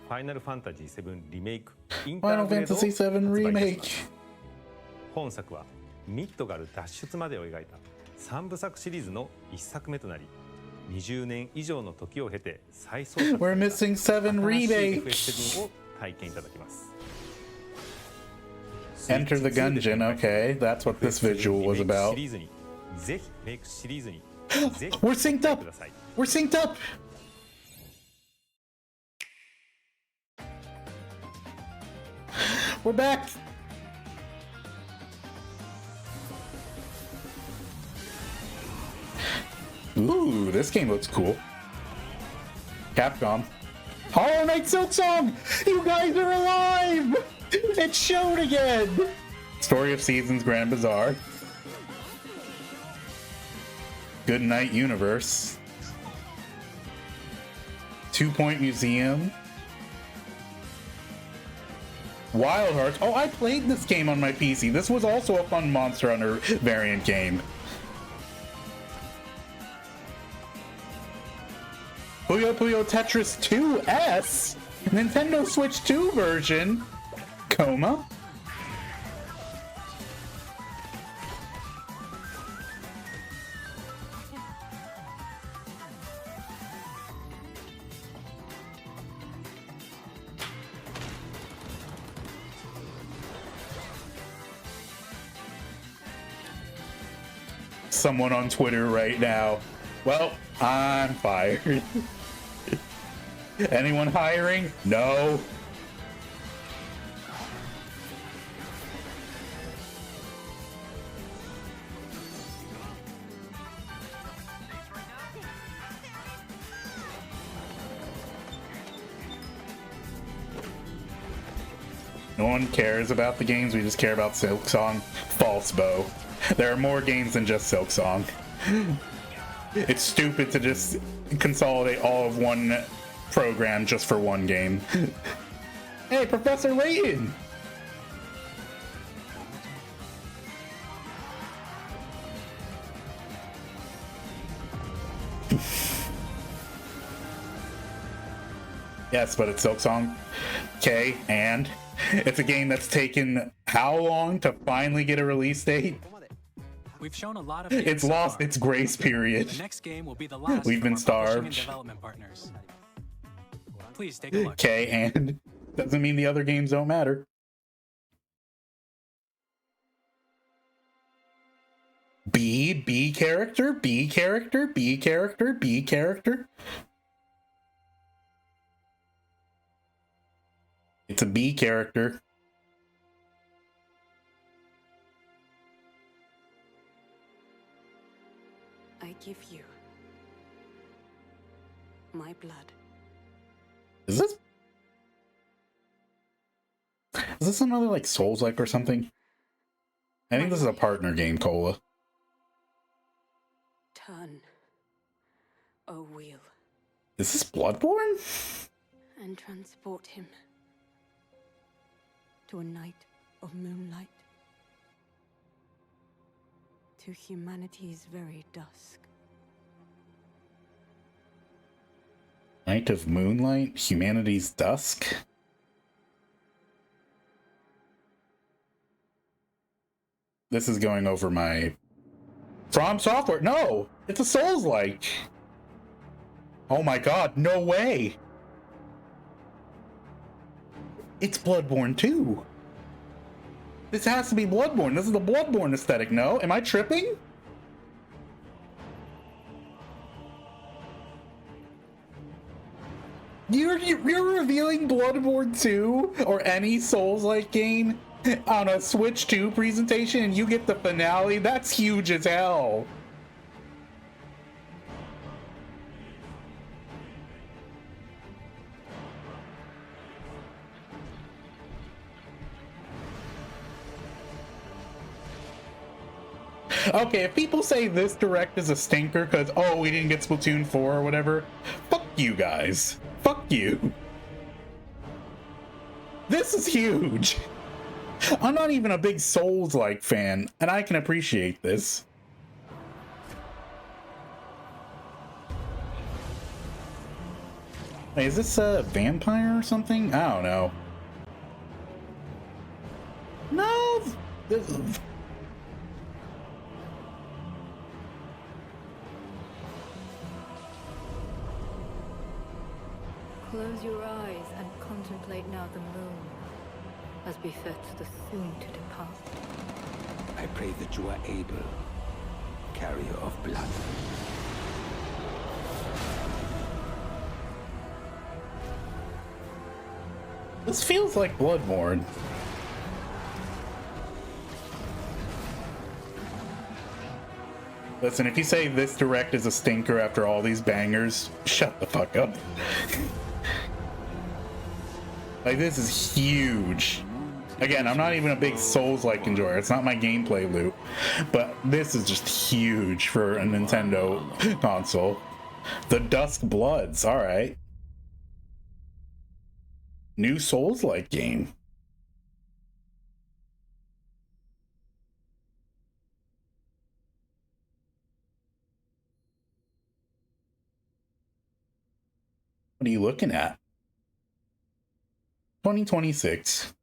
Speaker 27: ファイナルファンタジー7リメイクインタ
Speaker 1: Final
Speaker 27: ーグレードを
Speaker 1: Fantasy
Speaker 27: 発
Speaker 1: VII
Speaker 27: 売いたし
Speaker 1: Remake.
Speaker 27: ます。本作はミッドガル脱出までを描いた3部作シリーズの1作目となり、20年以上の時を経て再創作
Speaker 1: We're missing 7 remake.
Speaker 27: FF7 を体験いただきます。
Speaker 1: Enter the Gungeon, okay. That's what this visual was about.
Speaker 27: シリーズにぜひメイクシリーズにぜひ
Speaker 1: We're synced up! We're synced up! We're back! Ooh, this game looks cool. Capcom. Hollow Knight Silksong! You guys are alive! It showed again! Story of Seasons Grand Bazaar. Good Night Universe. 2 Point Museum. Wild Hearts. Oh, I played this game on my PC. This was also a fun Monster Hunter variant game. Puyo Puyo Tetris 2S. Nintendo Switch 2 version. Coma. Someone on Twitter right now. Well, I'm fired. Anyone hiring? No. No one cares about the games, we just care about Silksong. False, Bo. There are more games than just Silksong. It's stupid to just consolidate all of one program just for one game. Hey, Professor Layton! Yes, but it's Silksong. Okay, and it's a game that's taken how long to finally get a release date?
Speaker 2: We've shown a lot of
Speaker 1: it's lost its grace period.
Speaker 2: The next game will be the last.
Speaker 1: We've been starved.
Speaker 2: And development partners. Please take a look.
Speaker 1: Okay, and doesn't mean the other games don't matter. B character, B character, B character, B character. It's a B character.
Speaker 22: I give you my blood.
Speaker 1: Is this another like Souls-like or something? I think this is a partner game, Cola.
Speaker 22: Turn, O wheel,
Speaker 1: Is this Bloodborne?
Speaker 22: and transport him to a night of moonlight, to humanity's very dusk.
Speaker 1: Night of Moonlight? Humanity's Dusk? This is going over my... From Software! No! It's a Souls-like! Oh my god, no way! It's Bloodborne 2! This has to be Bloodborne. This is the Bloodborne aesthetic, no? Am I tripping? You're revealing Bloodborne 2 or any Souls-like game on a Switch 2 presentation and you get the finale? That's huge as hell. Okay, if people say this direct is a stinker because, oh, we didn't get Splatoon 4 or whatever, fuck you guys. Fuck you. This is huge. I'm not even a big Souls-like fan, and I can appreciate this. Hey, is this a vampire or something? I don't know. No!
Speaker 3: Close your eyes and contemplate now the moon, as befits the soon to depart.
Speaker 9: I pray that you are able, carrier of blood.
Speaker 1: This feels like Bloodborne. Listen, if you say this direct is a stinker after all these bangers, shut the fuck up. Like, this is huge. Again, I'm not even a big Souls-like enjoyer. It's not my gameplay loop, but this is just huge for a Nintendo console. The Dusk Bloods, all right. New Souls-like game. What are you looking at? 2026.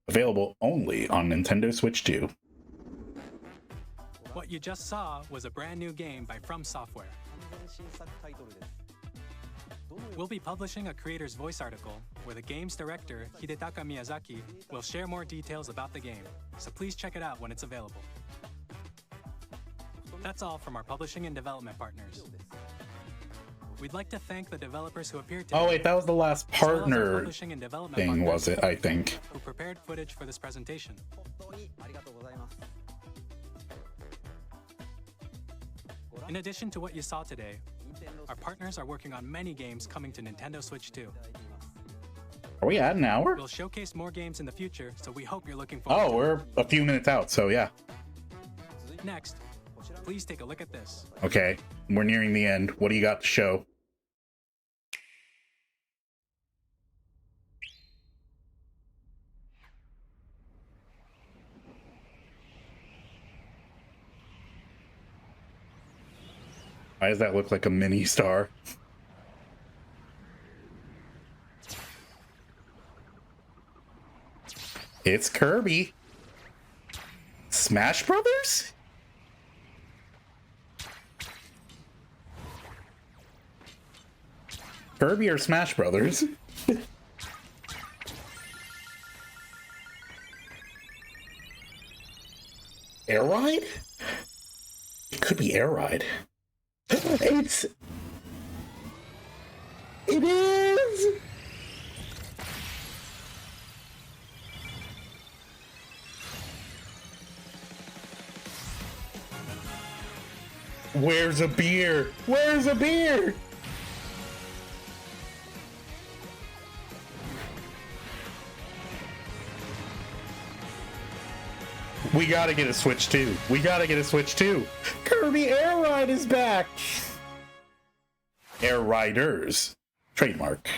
Speaker 1: Available only on Nintendo Switch 2.
Speaker 2: What you just saw was a brand new game by From Software. We'll be publishing a creator's voice article where the game's director, Hidetaka Miyazaki, will share more details about the game, so please check it out when it's available. That's all from our publishing and development partners. We'd like to thank the developers who appeared today.
Speaker 1: Oh wait, that was the last partner
Speaker 2: publishing and development
Speaker 1: thing,
Speaker 2: partners
Speaker 1: was it? I think.
Speaker 2: who prepared footage for this presentation. In addition to what you saw today, our partners are working on many games coming to Nintendo Switch 2.
Speaker 1: Are we at an hour?
Speaker 2: We'll showcase more games in the future, so we hope you're looking forward
Speaker 1: Oh,
Speaker 2: to it.
Speaker 1: we're a few minutes out, so yeah.
Speaker 2: Next, please take a look at this.
Speaker 1: Okay, we're nearing the end. What do you got to show? Why does that look like a mini star? It's Kirby. Smash Brothers? Kirby or Smash Brothers? Air Ride? It could be Air Ride. It is! Where's a beer? Where's a beer? We gotta get a Switch 2. We gotta get a Switch 2. Kirby Air Ride is back. Air Riders. Trademark.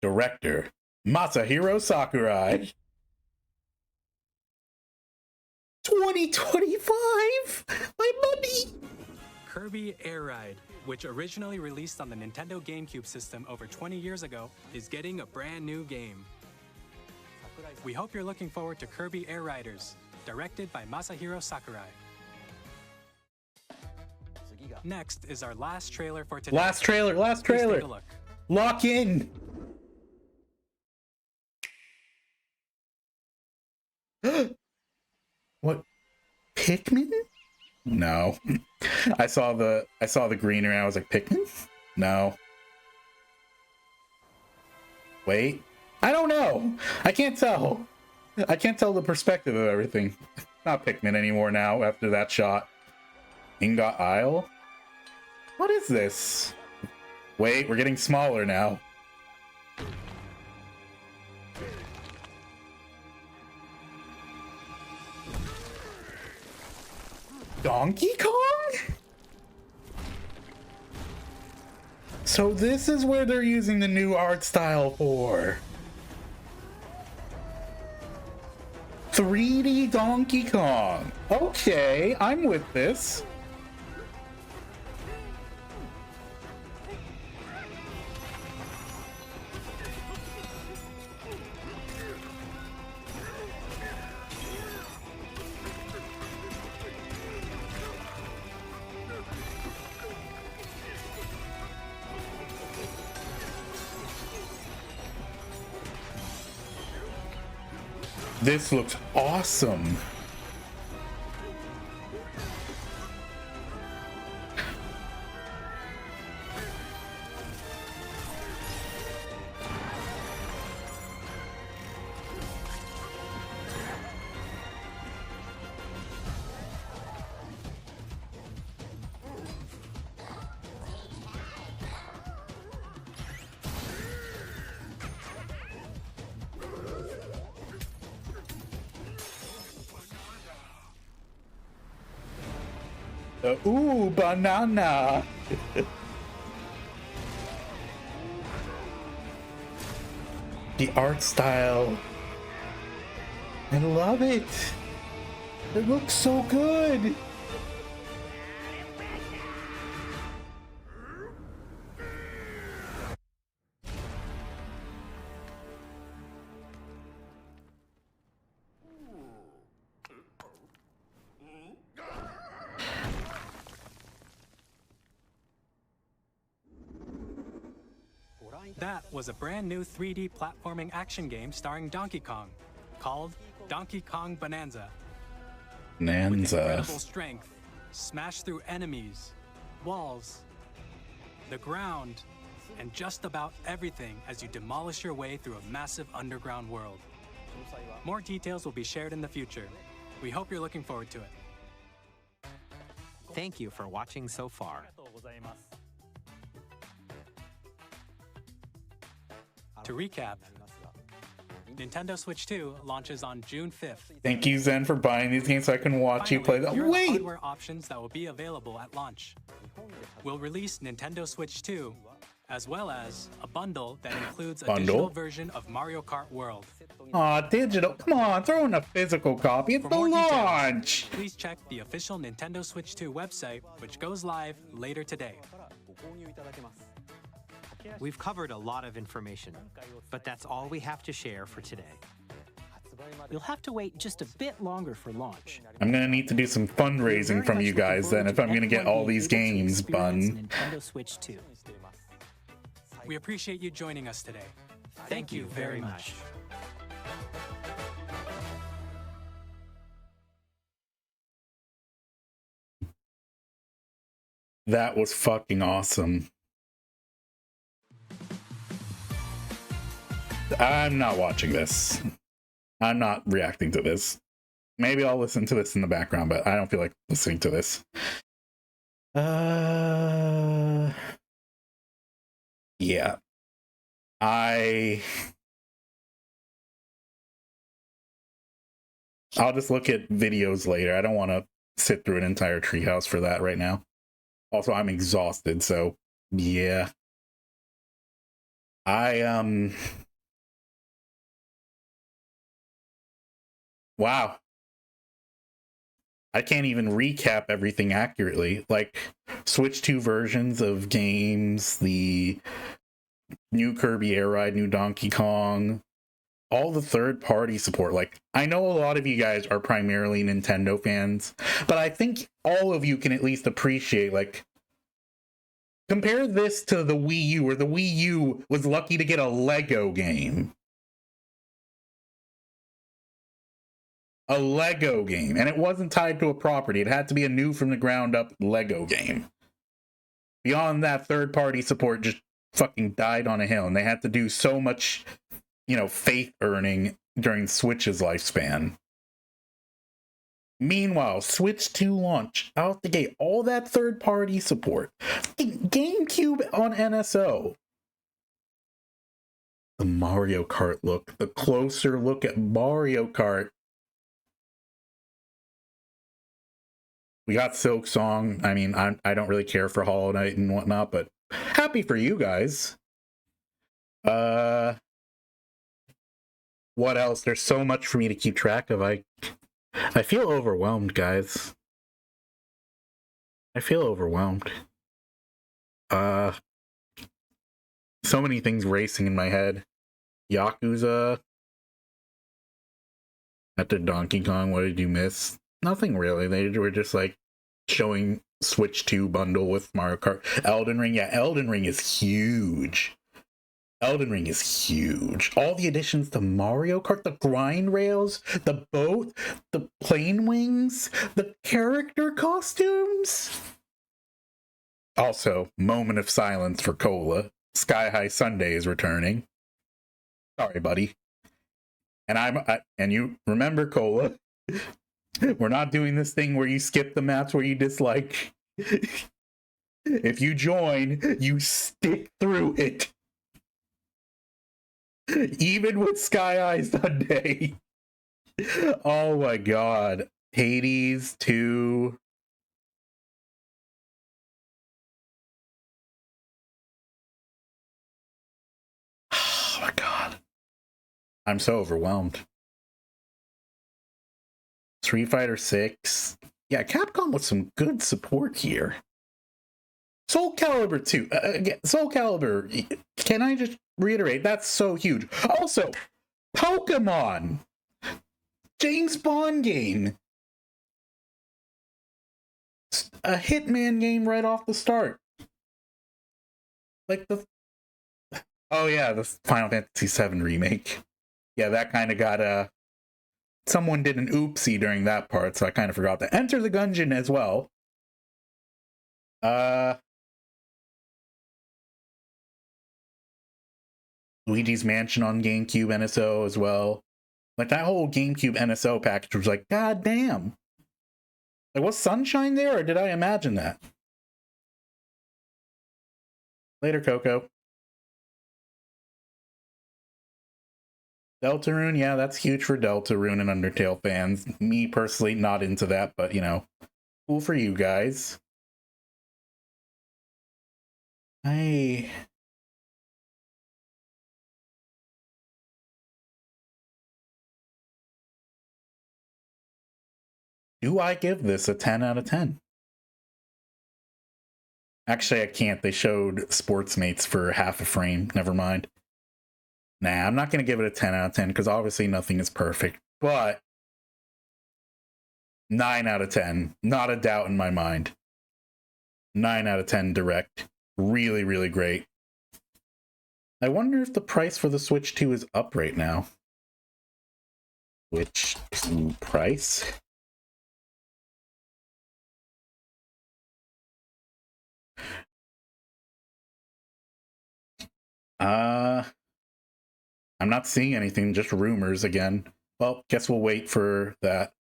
Speaker 1: Director Masahiro Sakurai. 2025! My money!
Speaker 2: Kirby Air Ride, which originally released on the Nintendo GameCube system over 20 years ago, is getting a brand new game. We hope you're looking forward to Kirby Air Riders, directed by Masahiro Sakurai. Next is our last trailer for today.
Speaker 1: Last trailer.
Speaker 2: Please take a look.
Speaker 1: Lock in. What? Pikmin? No. I saw the greener and I was like, Pikmin? No. Wait. I don't know. I can't tell. I can't tell the perspective of everything. Not Pikmin anymore now after that shot. Ingot Isle? What is this? Wait, we're getting smaller now. Donkey Kong? So this is where they're using the new art style for. 3D Donkey Kong. Okay, I'm with this. This looks awesome. Ooh, banana. The art style. I love it. It looks so good.
Speaker 2: That was a brand new 3D platforming action game starring Donkey Kong, called Donkey Kong Bonanza. With incredible strength, smash through enemies, walls, the ground, and just about everything as you demolish your way through a massive underground world. More details will be shared in the future. We hope you're looking forward to it.
Speaker 5: Thank you for watching so far.
Speaker 2: To recap, Nintendo Switch 2 launches on June 5th.
Speaker 1: Thank you, Zen, for buying these games so I can watch you play them.
Speaker 2: Here are the
Speaker 1: Wait!
Speaker 2: hardware options that will be available at launch. We'll release Nintendo Switch 2, as well as a bundle that includes a digital version of Mario Kart World.
Speaker 1: Aw, digital. Come on, throw in a physical copy. It's
Speaker 2: For
Speaker 1: the
Speaker 2: more
Speaker 1: launch.
Speaker 2: details, please check the official Nintendo Switch 2 website, which goes live later today.
Speaker 5: We've covered a lot of information, but that's all we have to share for today.
Speaker 4: You'll have to wait just a bit longer for launch.
Speaker 1: I'm gonna need to do some fundraising from you guys then if I'm gonna get all these games, bun.
Speaker 4: Nintendo Switch 2.
Speaker 2: We appreciate you joining us today.
Speaker 4: Thank you very much.
Speaker 1: That was fucking awesome. I'm not watching this. I'm not reacting to this. Maybe I'll listen to this in the background, but I don't feel like listening to this. Yeah. I'll just look at videos later. I don't want to sit through an entire treehouse for that right now. Also, I'm exhausted, so yeah. Wow. I can't even recap everything accurately. Like, Switch 2 versions of games, the new Kirby Air Ride, new Donkey Kong, all the third-party support. Like, I know a lot of you guys are primarily Nintendo fans, but I think all of you can at least appreciate, like, compare this to the Wii U, where the Wii U was lucky to get a Lego game. A Lego game, and it wasn't tied to a property. It had to be a new from the ground up Lego game. Beyond that, third-party support just fucking died on a hill, and they had to do so much, you know, faith earning during Switch's lifespan. Meanwhile, Switch 2 launch out the gate, all that third-party support. GameCube on NSO. The Mario Kart look, the closer look at Mario Kart. We got Silk Song. I mean, I don't really care for Hollow Knight and whatnot, but happy for you guys. What else? There's so much for me to keep track of. I feel overwhelmed, guys. I feel overwhelmed. So many things racing in my head. Yakuza. After Donkey Kong, what did you miss? Nothing really. They were just like showing Switch 2 bundle with Mario Kart. Elden Ring. Yeah, Elden Ring is huge. Elden Ring is huge. All the additions to Mario Kart, the grind rails, the boat, the plane wings, the character costumes. Also, moment of silence for Cola. Sky High Sunday is returning. Sorry, buddy. And and you remember, Cola, we're not doing this thing where you skip the maps where you dislike. If you join, you stick through it. Even with Sky High Sunday. Oh my god. Hades 2. I'm so overwhelmed. Street Fighter 6. Yeah, Capcom with some good support here. Soul Calibur 2. Again, Soul Calibur. Can I just reiterate? That's so huge. Also, Pokemon. James Bond game. A Hitman game right off the start. Like the... Oh yeah, the Final Fantasy VII remake. Yeah, that kind of got someone did an oopsie during that part, so I kind of forgot to Enter the Gungeon as well. Luigi's Mansion on GameCube NSO as well. Like, that whole GameCube NSO package was like, god damn. Like, was Sunshine there, or did I imagine that? Later, Coco. Deltarune, yeah, that's huge for Deltarune and Undertale fans. Me, personally, not into that, but, you know, cool for you guys. Do I give this a 10 out of 10? Actually, I can't. They showed Sportsmates for half a frame. Never mind. Nah, I'm not going to give it a 10 out of 10 because obviously nothing is perfect. But 9 out of 10. Not a doubt in my mind. 9 out of 10 direct. Really, really great. I wonder if the price for the Switch 2 is up right now. Switch 2 price. I'm not seeing anything, just rumors again. Well, guess we'll wait for that.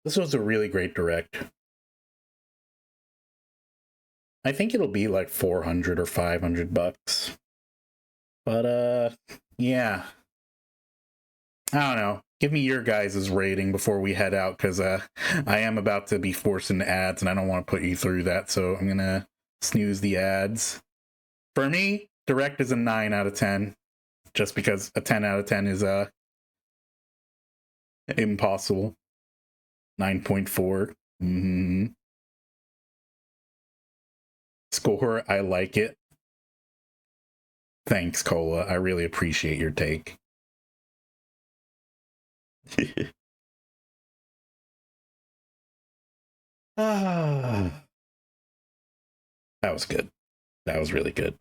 Speaker 1: This was a really great direct. I think it'll be like 400 or 500 bucks. But, yeah. I don't know. Give me your guys' rating before we head out, because I am about to be forced into ads, and I don't want to put you through that, so I'm going to snooze the ads. For me, Direct is a 9 out of 10, just because a 10 out of 10 is impossible. 9.4. Score, I like it. Thanks, Cola. I really appreciate your take. That was good. That was really good.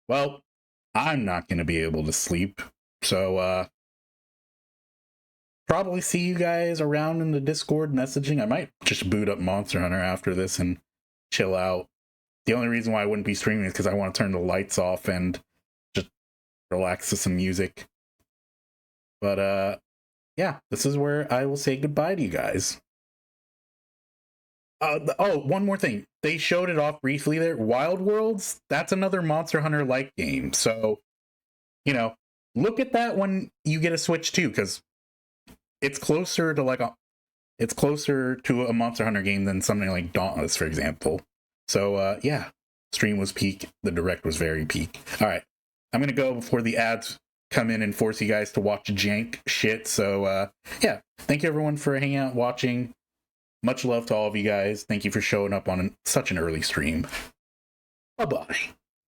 Speaker 1: Well, I'm not going to be able to sleep, so probably see you guys around in the Discord messaging. I might just boot up Monster Hunter after this and chill out. The only reason why I wouldn't be streaming is because I want to turn the lights off and just relax to some music. But yeah, this is where I will say goodbye to you guys. Oh, one more thing. They showed it off briefly there. Wild Worlds, that's another Monster Hunter-like game. So, you know, look at that when you get a Switch too, because it's closer to a Monster Hunter game than something like Dauntless, for example. So, yeah, stream was peak. The Direct was very peak. All right, I'm going to go before the ads come in and force you guys to watch jank shit. So, yeah, thank you everyone for hanging out, watching. Much love to all of you guys. Thank you for showing up on such an early stream. Bye-bye.